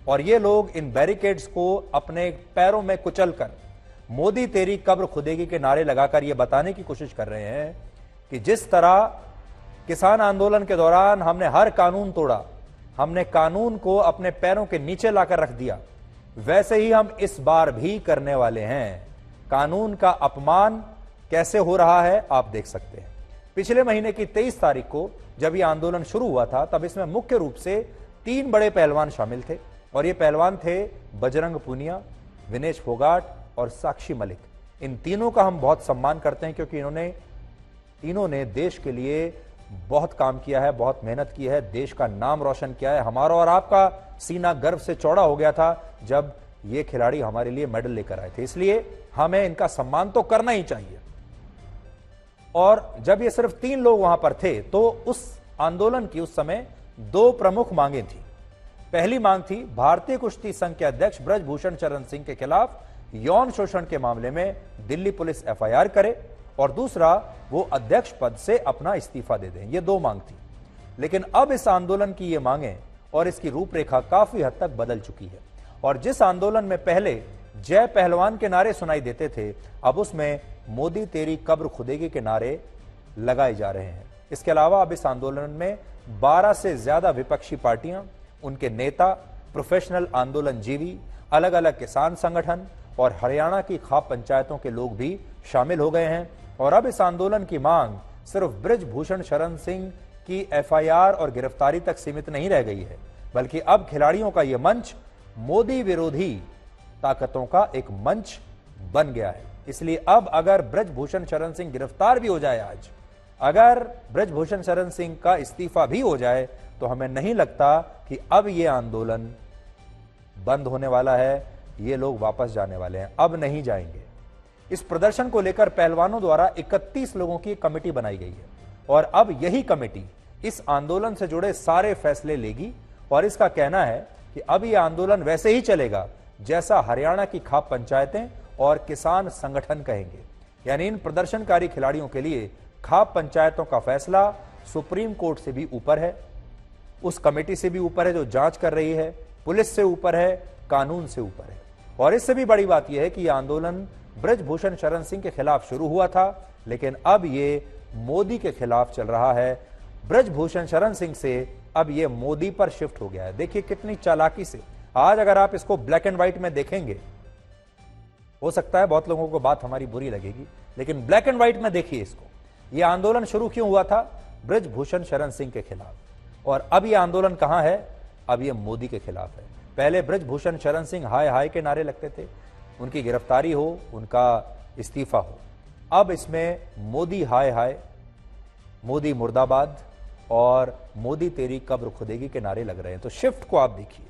और ये लोग इन बैरिकेड्स को अपने पैरों में कुचलकर मोदी तेरी कब्र खुदेगी के नारे लगाकर यह बताने की कोशिश कर रहे हैं कि जिस तरह किसान आंदोलन के दौरान हमने हर कानून तोड़ा, हमने कानून को अपने पैरों के नीचे लाकर रख दिया, वैसे ही हम इस बार भी करने वाले हैं। कानून का अपमान कैसे हो रहा है आप देख सकते हैं। पिछले महीने की 23 तारीख को जब यह आंदोलन शुरू हुआ था, तब इसमें मुख्य रूप से 3 बड़े पहलवान शामिल थे, और ये पहलवान थे बजरंग पूनिया, विनेश फोगाट और साक्षी मलिक। इन तीनों का हम बहुत सम्मान करते हैं, क्योंकि तीनों ने देश के लिए बहुत काम किया है, बहुत मेहनत की है, देश का नाम रोशन किया है। हमारा और आपका सीना गर्व से चौड़ा हो गया था जब ये खिलाड़ी हमारे लिए मेडल लेकर आए थे, इसलिए हमें इनका सम्मान तो करना ही चाहिए। और जब ये सिर्फ 3 लोग वहां पर थे, तो उस आंदोलन की उस समय 2 प्रमुख मांगें थी। पहली मांग थी भारतीय कुश्ती संघ के अध्यक्ष ब्रजभूषण चरण सिंह के खिलाफ यौन शोषण के मामले में दिल्ली पुलिस FIR करे और दूसरा वो अध्यक्ष पद से अपना इस्तीफा दे दें। ये 2 मांग थी। लेकिन अब इस आंदोलन की ये मांगें और इसकी रूपरेखा काफी हद तक बदल चुकी है। और जिस आंदोलन में पहले जय पहलवान के नारे सुनाई देते थे, अब उसमें मोदी तेरी कब्र खुदेगी के नारे लगाए जा रहे हैं। इसके अलावा अब इस आंदोलन में 12 से ज्यादा विपक्षी पार्टियां, उनके नेता, प्रोफेशनल आंदोलनजीवी, अलग अलग किसान संगठन और हरियाणा की खाप पंचायतों के लोग भी शामिल हो गए हैं। और अब इस आंदोलन की मांग सिर्फ बृजभूषण शरण सिंह की एफआईआर और गिरफ्तारी तक सीमित नहीं रह गई है, बल्कि अब खिलाड़ियों का यह मंच मोदी विरोधी ताकतों का एक मंच बन गया है। इसलिए अब अगर बृजभूषण शरण सिंह गिरफ्तार भी हो जाए, आज अगर बृजभूषण शरण सिंह का इस्तीफा भी हो जाए, तो हमें नहीं लगता कि अब यह आंदोलन बंद होने वाला है, ये लोग वापस जाने वाले हैं। अब नहीं जाएंगे। इस प्रदर्शन को लेकर पहलवानों द्वारा 31 लोगों की एक कमेटी बनाई गई है और अब यही कमेटी इस आंदोलन से जुड़े सारे फैसले लेगी। और इसका कहना है कि अब यह आंदोलन वैसे ही चलेगा जैसा हरियाणा की खाप पंचायतें और किसान संगठन कहेंगे। यानी इन प्रदर्शनकारी खिलाड़ियों के लिए खाप पंचायतों का फैसला सुप्रीम कोर्ट से भी ऊपर है, उस कमेटी से भी ऊपर है जो जांच कर रही है, पुलिस से ऊपर है, कानून से ऊपर है। और इससे भी बड़ी बात यह है कि यह आंदोलन बृजभूषण शरण सिंह के खिलाफ शुरू हुआ था, लेकिन अब ये मोदी के खिलाफ चल रहा है। बृजभूषण शरण सिंह से अब ये मोदी पर शिफ्ट हो गया है। देखिए कितनी चालाकी से। आज अगर आप इसको ब्लैक एंड व्हाइट में देखेंगे, हो सकता है बहुत लोगों को बात हमारी बुरी लगेगी, लेकिन ब्लैक एंड व्हाइट में देखिए इसको। यह आंदोलन शुरू क्यों हुआ था? बृजभूषण शरण सिंह के खिलाफ। और अब यह आंदोलन कहां है? अब यह मोदी के खिलाफ है। पहले बृजभूषण शरण सिंह हाय हाय के नारे लगते थे, उनकी गिरफ्तारी हो, उनका इस्तीफा हो। अब इसमें मोदी हाय हाय, मोदी मुर्दाबाद और मोदी तेरी कब्र खुदेगी के नारे लग रहे हैं। तो शिफ्ट को आप देखिए।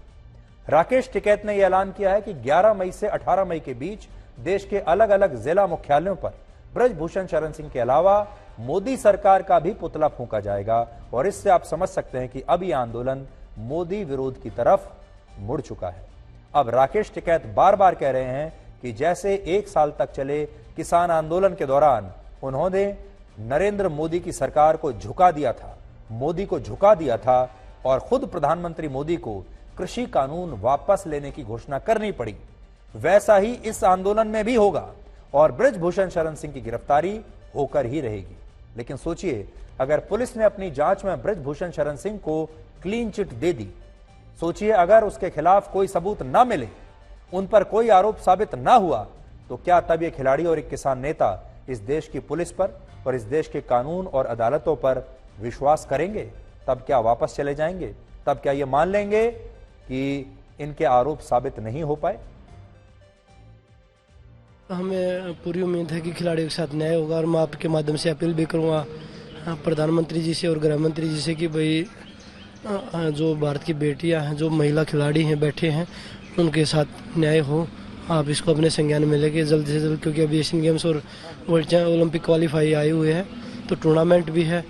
राकेश टिकैत ने यह ऐलान किया है कि 11 मई से 18 मई के बीच देश के अलग अलग जिला मुख्यालयों पर बृजभूषण शरण सिंह के अलावा मोदी सरकार का भी पुतला फूंका जाएगा। और इससे आप समझ सकते हैं कि अब यह आंदोलन मोदी विरोध की तरफ मुड़ चुका है। अब राकेश टिकैत बार बार कह रहे हैं कि जैसे 1 साल तक चले किसान आंदोलन के दौरान उन्होंने नरेंद्र मोदी की सरकार को झुका दिया था, मोदी को झुका दिया था और खुद प्रधानमंत्री मोदी को कृषि कानून वापस लेने की घोषणा करनी पड़ी, वैसा ही इस आंदोलन में भी होगा और बृजभूषण शरण सिंह की गिरफ्तारी होकर ही रहेगी। लेकिन सोचिए, अगर पुलिस ने अपनी जांच में बृजभूषण शरण सिंह को क्लीन चिट दे दी, सोचिए अगर उसके खिलाफ कोई सबूत ना मिले, उन पर कोई आरोप साबित ना हुआ, तो क्या तब ये खिलाड़ी और एक किसान नेता इस देश की पुलिस पर और इस देश के कानून और अदालतों पर विश्वास करेंगे? तब क्या वापस चले जाएंगे? तब क्या ये मान लेंगे कि इनके आरोप साबित नहीं हो पाए? हमें पूरी उम्मीद है कि खिलाड़ियों के साथ न्याय होगा और मैं आपके माध्यम से अपील भी करूंगा प्रधानमंत्री जी से और गृह मंत्री जी से कि भाई जो भारत की बेटियां हैं, जो महिला खिलाड़ी हैं बैठे हैं, उनके साथ न्याय हो। आप इसको अपने संज्ञान में लेके जल्द से जल्द, क्योंकि अभी एशियन गेम्स और वर्ल्ड ओलंपिक क्वालिफाई आए हुए हैं, तो टूर्नामेंट भी है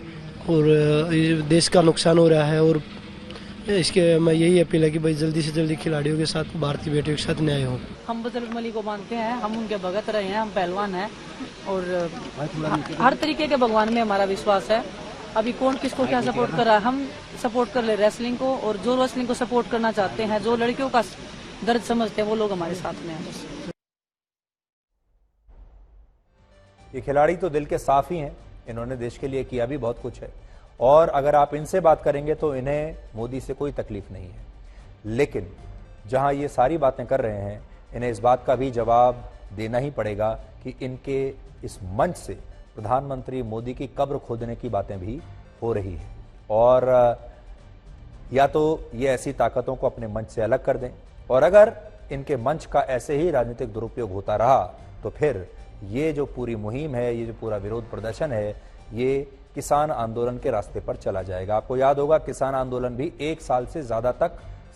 और देश का नुकसान हो रहा है। और इसके मैं यही अपील है कि भाई जल्दी से जल्दी खिलाड़ियों के साथ, भारतीय बेटियों के साथ न्याय हो। हम बजरंग बली को मानते हैं, हम उनके भगत रहे हैं, हम पहलवान हैं और हर तरीके के भगवान में हमारा विश्वास है। अभी कौन किसको क्या सपोर्ट कर रहा है, हम सपोर्ट कर ले रेसलिंग को, और जो रेसलिंग को सपोर्ट करना चाहते हैं, जो लड़कियों का दर्द समझते हैं, वो लोग हमारे साथ में हैं। ये खिलाड़ी तो दिल के साफ ही हैं, इन्होंने देश के लिए किया भी बहुत कुछ है और अगर आप इनसे बात करेंगे तो इन्हें मोदी से कोई तकलीफ नहीं है। लेकिन जहां ये सारी बातें कर रहे हैं, इन्हें इस बात का भी जवाब देना ही पड़ेगा कि इनके इस मंच से प्रधानमंत्री मोदी की कब्र खोदने की बातें भी हो रही है। और या तो ये ऐसी ताकतों को अपने मंच से अलग कर दें, और अगर इनके मंच का ऐसे ही राजनीतिक दुरुपयोग होता रहा तो फिर ये जो पूरी मुहिम है, ये जो पूरा विरोध प्रदर्शन है, ये किसान आंदोलन के रास्ते पर चला जाएगा। आपको याद होगा किसान आंदोलन भी 1 साल से ज्यादा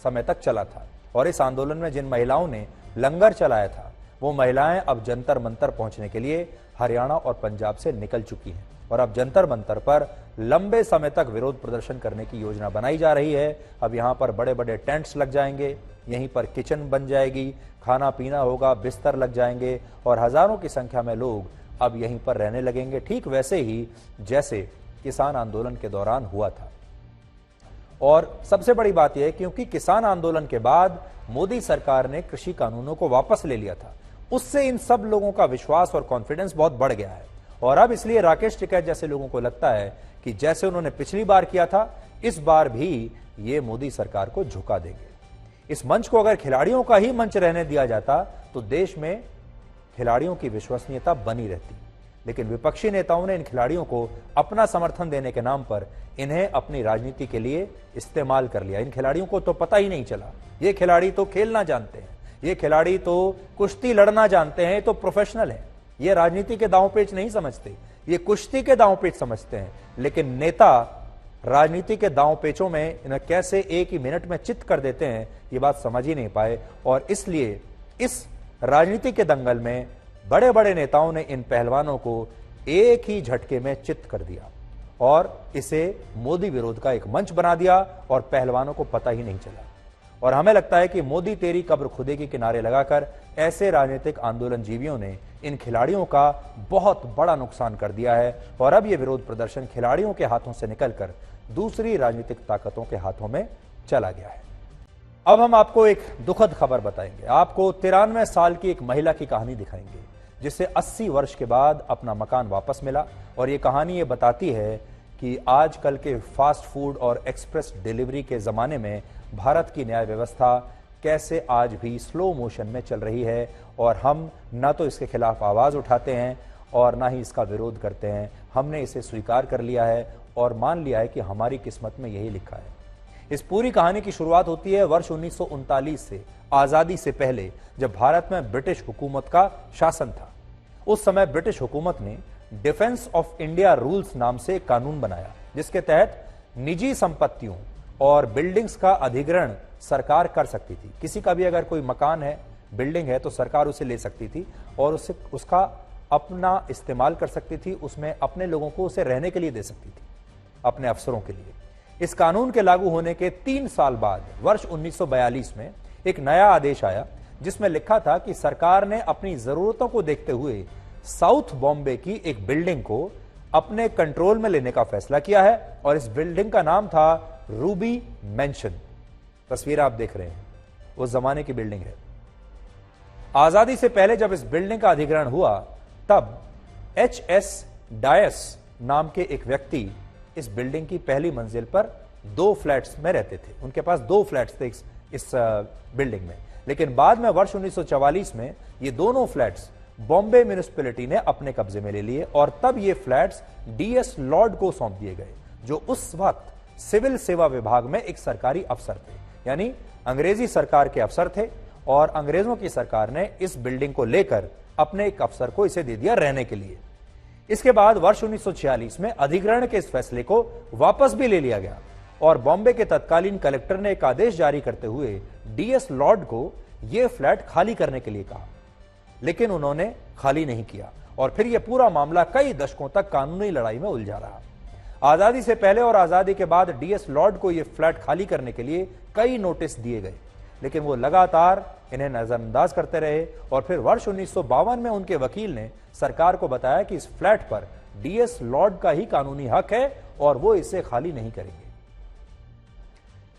समय तक चला था और इस आंदोलन में जिन महिलाओं ने लंगर चलाया था, वो महिलाएं अब जंतर मंतर पहुंचने के लिए हरियाणा और पंजाब से निकल चुकी हैं और अब जंतर मंतर पर लंबे समय तक विरोध प्रदर्शन करने की योजना बनाई जा रही है। अब यहाँ पर बड़े बड़े टेंट्स लग जाएंगे, यहीं पर किचन बन जाएगी, खाना पीना होगा, बिस्तर लग जाएंगे और हजारों की संख्या में लोग अब यहीं पर रहने लगेंगे, ठीक वैसे ही जैसे किसान आंदोलन के दौरान हुआ था। और सबसे बड़ी बात यह है क्योंकि किसान आंदोलन के बाद मोदी सरकार ने कृषि कानूनों को वापस ले लिया था, उससे इन सब लोगों का विश्वास और कॉन्फिडेंस बहुत बढ़ गया है। और अब इसलिए राकेश टिकैत जैसे लोगों को लगता है कि जैसे उन्होंने पिछली बार किया था, इस बार भी ये मोदी सरकार को झुका देंगे। इस मंच को अगर खिलाड़ियों का ही मंच रहने दिया जाता तो देश में खिलाड़ियों की विश्वसनीयता बनी रहती, लेकिन विपक्षी नेताओं ने इन खिलाड़ियों को अपना समर्थन देने के नाम पर इन्हें अपनी राजनीति के लिए इस्तेमाल कर लिया। इन खिलाड़ियों को तो पता ही नहीं चला, ये खिलाड़ी तो खेलना जानते हैं, ये खिलाड़ी तो कुश्ती लड़ना जानते हैं, तो प्रोफेशनल हैं, ये राजनीति के दांव-पेच नहीं समझते, ये कुश्ती के दांव-पेच समझते हैं। लेकिन नेता राजनीति के दांव-पेचों में इन्हें कैसे एक ही मिनट में चित कर देते हैं, ये बात समझ ही नहीं पाए। और इसलिए इस राजनीति के दंगल में बड़े बड़े नेताओं ने इन पहलवानों को एक ही झटके में चित कर दिया और इसे मोदी विरोध का एक मंच बना दिया और पहलवानों को पता ही नहीं चला। और हमें लगता है कि मोदी तेरी कब्र खुदे के किनारे लगाकर ऐसे राजनीतिक आंदोलन जीवियों ने इन खिलाड़ियों का बहुत बड़ा नुकसान कर दिया है और अब यह विरोध प्रदर्शन खिलाड़ियों के हाथों से निकलकर दूसरी राजनीतिक ताकतों के हाथों में चला गया है। अब हम आपको एक दुखद खबर बताएंगे। आपको 93 साल की एक महिला की कहानी दिखाएंगे जिसे 80 वर्ष के बाद अपना मकान वापस मिला। और ये कहानी ये बताती है कि आजकल के फास्ट फूड और एक्सप्रेस डिलीवरी के जमाने में भारत की न्याय व्यवस्था कैसे आज भी स्लो मोशन में चल रही है और हम ना तो इसके खिलाफ आवाज उठाते हैं और ना ही इसका विरोध करते हैं। हमने इसे स्वीकार कर लिया है और मान लिया है कि हमारी किस्मत में यही लिखा है। इस पूरी कहानी की शुरुआत होती है वर्ष 1939 से, आजादी से पहले, जब भारत में ब्रिटिश हुकूमत का शासन था। उस समय ब्रिटिश हुकूमत ने डिफेंस ऑफ इंडिया रूल्स नाम से एक कानून बनाया जिसके तहत निजी संपत्तियों और बिल्डिंग्स का अधिग्रहण सरकार कर सकती थी। किसी का भी अगर कोई मकान है, बिल्डिंग है, तो सरकार उसे ले सकती थी और उसका अपना इस्तेमाल कर सकती थी, उसमें अपने लोगों को उसे रहने के लिए दे सकती थी, अपने अफसरों के लिए। इस कानून के लागू होने के 3 साल बाद वर्ष 1942 में एक नया आदेश आया जिसमें लिखा था कि सरकार ने अपनी जरूरतों को देखते हुए साउथ बॉम्बे की एक बिल्डिंग को अपने कंट्रोल में लेने का फैसला किया है और इस बिल्डिंग का नाम था रूबी मैंशन। तस्वीर आप देख रहे हैं, उस जमाने की बिल्डिंग है। आजादी से पहले जब इस बिल्डिंग का अधिग्रहण हुआ तब HS डायस नाम के एक व्यक्ति इस बिल्डिंग की पहली मंजिल पर 2 फ्लैट्स में रहते थे। उनके पास 2 फ्लैट्स थे इस बिल्डिंग में। लेकिन बाद में वर्ष 1944 में ये दोनों फ्लैट्स बॉम्बे म्युनिसिपैलिटी ने अपने कब्जे में ले लिए और तब ये फ्लैट्स DS लॉर्ड को सौंप दिए गए जो उस वक्त सिविल सेवा विभाग में एक सरकारी अफसर थे, यानी अंग्रेजी सरकार के अफसर थे। और अंग्रेजों की सरकार ने इस बिल्डिंग को लेकर अपने एक अफसर को इसे दे दिया रहने के लिए। इसके बाद वर्ष 1946 में अधिग्रहण के इस फैसले को वापस भी ले लिया गया और बॉम्बे के तत्कालीन कलेक्टर ने एक आदेश जारी करते हुए DS लॉर्ड को यह फ्लैट खाली करने के लिए कहा, लेकिन उन्होंने खाली नहीं किया और फिर यह पूरा मामला कई दशकों तक कानूनी लड़ाई में उलझा रहा। आजादी से पहले और आजादी के बाद DS लॉर्ड को यह फ्लैट खाली करने के लिए कई नोटिस दिए गए, लेकिन वो लगातार इन्हें नजरअंदाज करते रहे और फिर वर्ष 1952 में उनके वकील ने सरकार को बताया कि इस फ्लैट पर DS लॉर्ड का ही कानूनी हक है और वो इसे खाली नहीं करेंगे।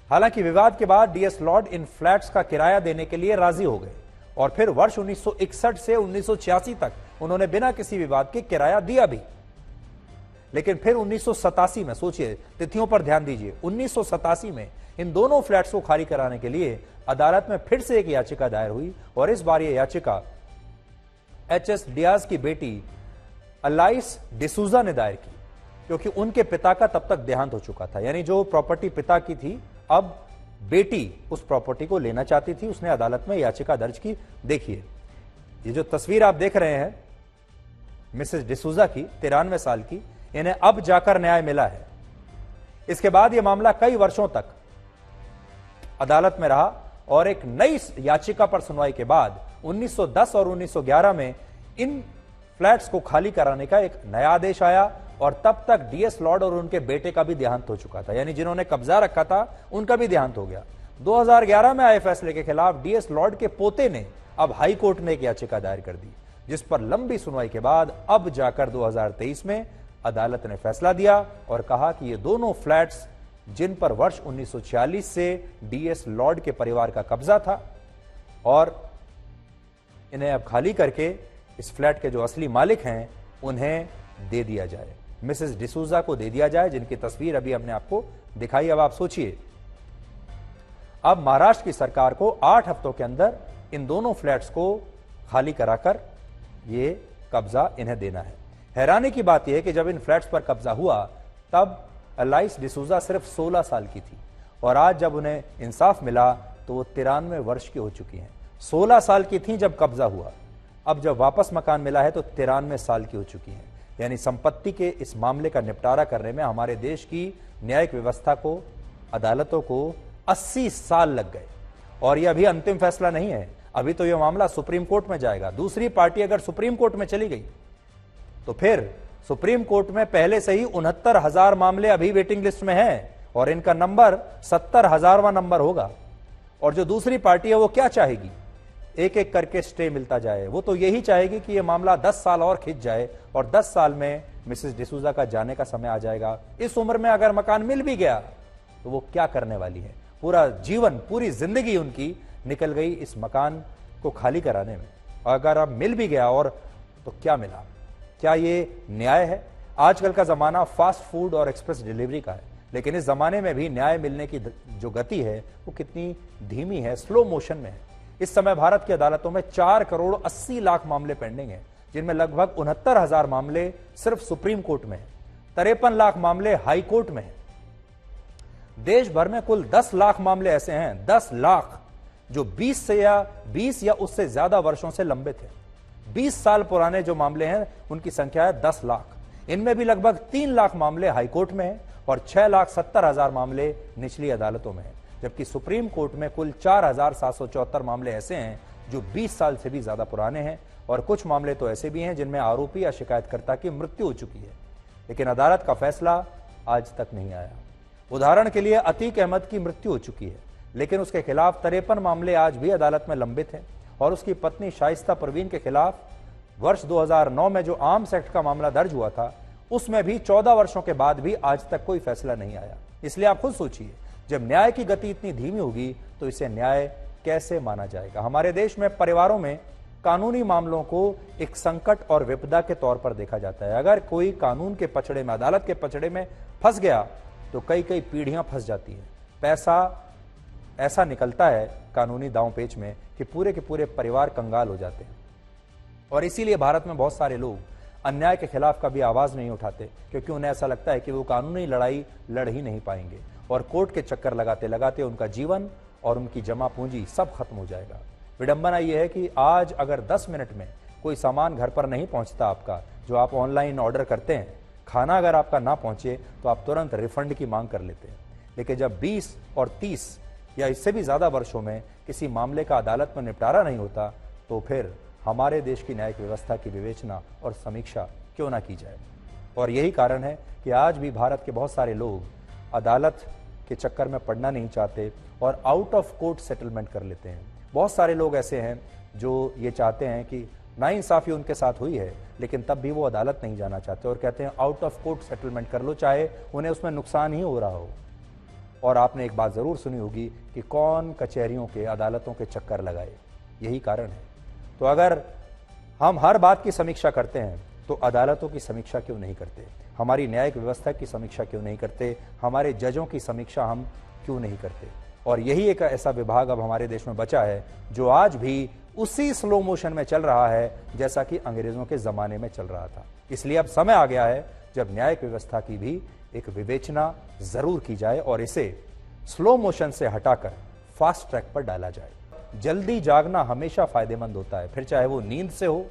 हालांकि विवाद के बाद DS लॉर्ड इन फ्लैट्स का किराया देने के लिए राजी हो गए और फिर वर्ष 1961 से 1986 तक उन्होंने बिना किसी विवाद के किराया दिया भी। लेकिन फिर 1987 में, सोचिए तिथियों पर ध्यान दीजिए, 1987 में इन दोनों फ्लैट्स को खाली कराने के लिए अदालत में फिर से एक याचिका दायर हुई और इस बार यह याचिका HS डियाज की बेटी अलाइस डिसूजा ने दायर की क्योंकि उनके पिता का तब तक देहांत हो चुका था। यानी जो प्रॉपर्टी पिता की थी, अब बेटी उस प्रॉपर्टी को लेना चाहती थी। उसने अदालत में याचिका दर्ज की। देखिए ये जो तस्वीर आप देख रहे हैं मिसेस डिसूजा की, 93 साल की, इन्हें अब जाकर न्याय मिला है। इसके बाद यह मामला कई वर्षों तक अदालत में रहा और एक नई याचिका पर सुनवाई के बाद 1910 और 1911 में इन फ्लैट्स को खाली कराने का एक नया आदेश आया और तब तक DS लॉर्ड और उनके बेटे का भी देहांत हो चुका था, यानी जिन्होंने कब्जा रखा था उनका भी देहांत हो गया। 2011 में आए फैसले के खिलाफ DS लॉर्ड के पोते ने अब हाई कोर्ट में एक याचिका दायर कर दी जिस पर लंबी सुनवाई के बाद अब जाकर 2023 में अदालत ने फैसला दिया और कहा कि ये दोनों फ्लैट्स जिन पर वर्ष 1946 से डीएस लॉर्ड के परिवार का कब्जा था और इन्हें अब खाली करके इस फ्लैट के जो असली मालिक हैं उन्हें दे दिया जाए, मिसेस डिसूजा को दे दिया जाए, जिनकी तस्वीर अभी हमने आपको दिखाई। अब आप सोचिए, अब महाराष्ट्र की सरकार को 8 हफ्तों के अंदर इन दोनों फ्लैट्स को खाली कराकर ये कब्जा इन्हें देना है। हैरानी की बात यह है कि जब इन फ्लैट्स पर कब्जा हुआ तब एलाइस डिसूजा सिर्फ 16 साल की थी और आज जब उन्हें इंसाफ मिला तो वो 93 वर्ष की हो चुकी हैं। 16 साल की थी जब कब्जा हुआ, अब जब वापस मकान मिला है तो 93 साल की हो चुकी हैं। यानी संपत्ति के इस मामले का निपटारा करने में हमारे देश की न्यायिक व्यवस्था को, अदालतों को 80 साल लग गए। और यह अभी अंतिम फैसला नहीं है, अभी तो यह मामला सुप्रीम कोर्ट में जाएगा। दूसरी पार्टी अगर सुप्रीम कोर्ट में चली गई तो फिर सुप्रीम कोर्ट में पहले से ही 69,000 मामले अभी वेटिंग लिस्ट में हैं और इनका नंबर 70,000वां नंबर होगा। और जो दूसरी पार्टी है वो क्या चाहेगी? एक एक करके स्टे मिलता जाए। वो तो यही चाहेगी कि यह मामला 10 साल और खिंच जाए और 10 साल में मिसेस डिसूजा का जाने का समय आ जाएगा। इस उम्र में अगर मकान मिल भी गया तो वो क्या करने वाली है? पूरा जीवन, पूरी जिंदगी उनकी निकल गई इस मकान को खाली कराने में। अगर अब मिल भी गया और तो क्या मिला? क्या ये न्याय है? आजकल का जमाना फास्ट फूड और एक्सप्रेस डिलीवरी का है, लेकिन इस जमाने में भी न्याय मिलने की जो गति है वो कितनी धीमी है, स्लो मोशन में है। इस समय भारत की अदालतों में 4 करोड़ 80 लाख मामले पेंडिंग हैं, जिनमें लगभग 69,000 मामले सिर्फ सुप्रीम कोर्ट में है, 53 लाख मामले हाई कोर्ट में है। देश भर में कुल 10 लाख मामले ऐसे हैं, 10 लाख, जो 20 या उससे ज्यादा वर्षों से लंबित है। 20 साल पुराने जो मामले हैं उनकी संख्या है 10 लाख। इनमें भी लगभग 3 लाख मामले हाईकोर्ट में हैं और 6,70,000 मामले निचली अदालतों में हैं, जबकि सुप्रीम कोर्ट में कुल 4,774 मामले ऐसे हैं जो 20 साल से भी ज्यादा पुराने हैं और कुछ मामले तो ऐसे भी हैं जिनमें आरोपी या शिकायतकर्ता की मृत्यु हो चुकी है, लेकिन अदालत का फैसला आज तक नहीं आया। उदाहरण के लिए अतीक अहमद की मृत्यु हो चुकी है, लेकिन उसके खिलाफ 53 मामले आज भी अदालत में लंबित हैं और उसकी पत्नी शाइस्ता परवीन के खिलाफ वर्ष 2009 में जो आर्म्स एक्ट का मामला दर्ज हुआ था उसमें भी 14 वर्षों के बाद भी आज तक कोई फैसला नहीं आया। इसलिए आप खुद सोचिए, जब न्याय की गति इतनी धीमी होगी तो इसे न्याय कैसे माना जाएगा? हमारे देश में परिवारों में कानूनी मामलों को एक संकट और विपदा के तौर पर देखा जाता है। अगर कोई कानून के पचड़े में, अदालत के पचड़े में फंस गया तो कई कई पीढ़ियां फंस जाती है। पैसा ऐसा निकलता है कानूनी दांव पेच में कि पूरे के पूरे परिवार कंगाल हो जाते हैं। और इसीलिए भारत में बहुत सारे लोग अन्याय के खिलाफ कभी आवाज नहीं उठाते, क्योंकि उन्हें ऐसा लगता है कि वो कानूनी लड़ाई लड़ ही नहीं पाएंगे और कोर्ट के चक्कर लगाते लगाते उनका जीवन और उनकी जमा पूंजी सब खत्म हो जाएगा। विडंबना यह है कि आज अगर 10 मिनट में कोई सामान घर पर नहीं पहुंचता आपका, जो आप ऑनलाइन ऑर्डर करते हैं, खाना अगर आपका ना पहुंचे तो आप तुरंत रिफंड की मांग कर लेते हैं। लेकिन जब 20 और 30 या इससे भी ज्यादा वर्षों में किसी मामले का अदालत में निपटारा नहीं होता तो फिर हमारे देश की न्यायिक व्यवस्था की विवेचना और समीक्षा क्यों ना की जाए? और यही कारण है कि आज भी भारत के बहुत सारे लोग अदालत के चक्कर में पड़ना नहीं चाहते और आउट ऑफ कोर्ट सेटलमेंट कर लेते हैं। बहुत सारे लोग ऐसे हैं जो ये चाहते हैं कि नाइंसाफी उनके साथ हुई है, लेकिन तब भी वो अदालत नहीं जाना चाहते और कहते हैं आउट ऑफ कोर्ट सेटलमेंट कर लो, चाहे उन्हें उसमें नुकसान ही हो रहा हो। और आपने एक बात जरूर सुनी होगी कि कौन कचहरियों के, अदालतों के चक्कर लगाए, यही कारण है। तो अगर हम हर बात की समीक्षा करते हैं तो अदालतों की समीक्षा क्यों नहीं करते? हमारी न्यायिक व्यवस्था की समीक्षा क्यों नहीं करते? हमारे जजों की समीक्षा हम क्यों नहीं करते? और यही एक ऐसा विभाग अब हमारे देश में बचा है जो आज भी उसी स्लो मोशन में चल रहा है जैसा कि अंग्रेजों के जमाने में चल रहा था। इसलिए अब समय आ गया है जब न्यायिक व्यवस्था की भी एक विवेचना जरूर की जाए और इसे स्लो मोशन से हटाकर फास्ट ट्रैक पर डाला जाए। जल्दी जागना हमेशा फायदेमंद होता है, फिर चाहे वो नींद से हो,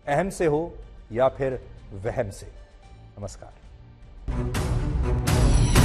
अहम से हो या फिर वहम से। नमस्कार।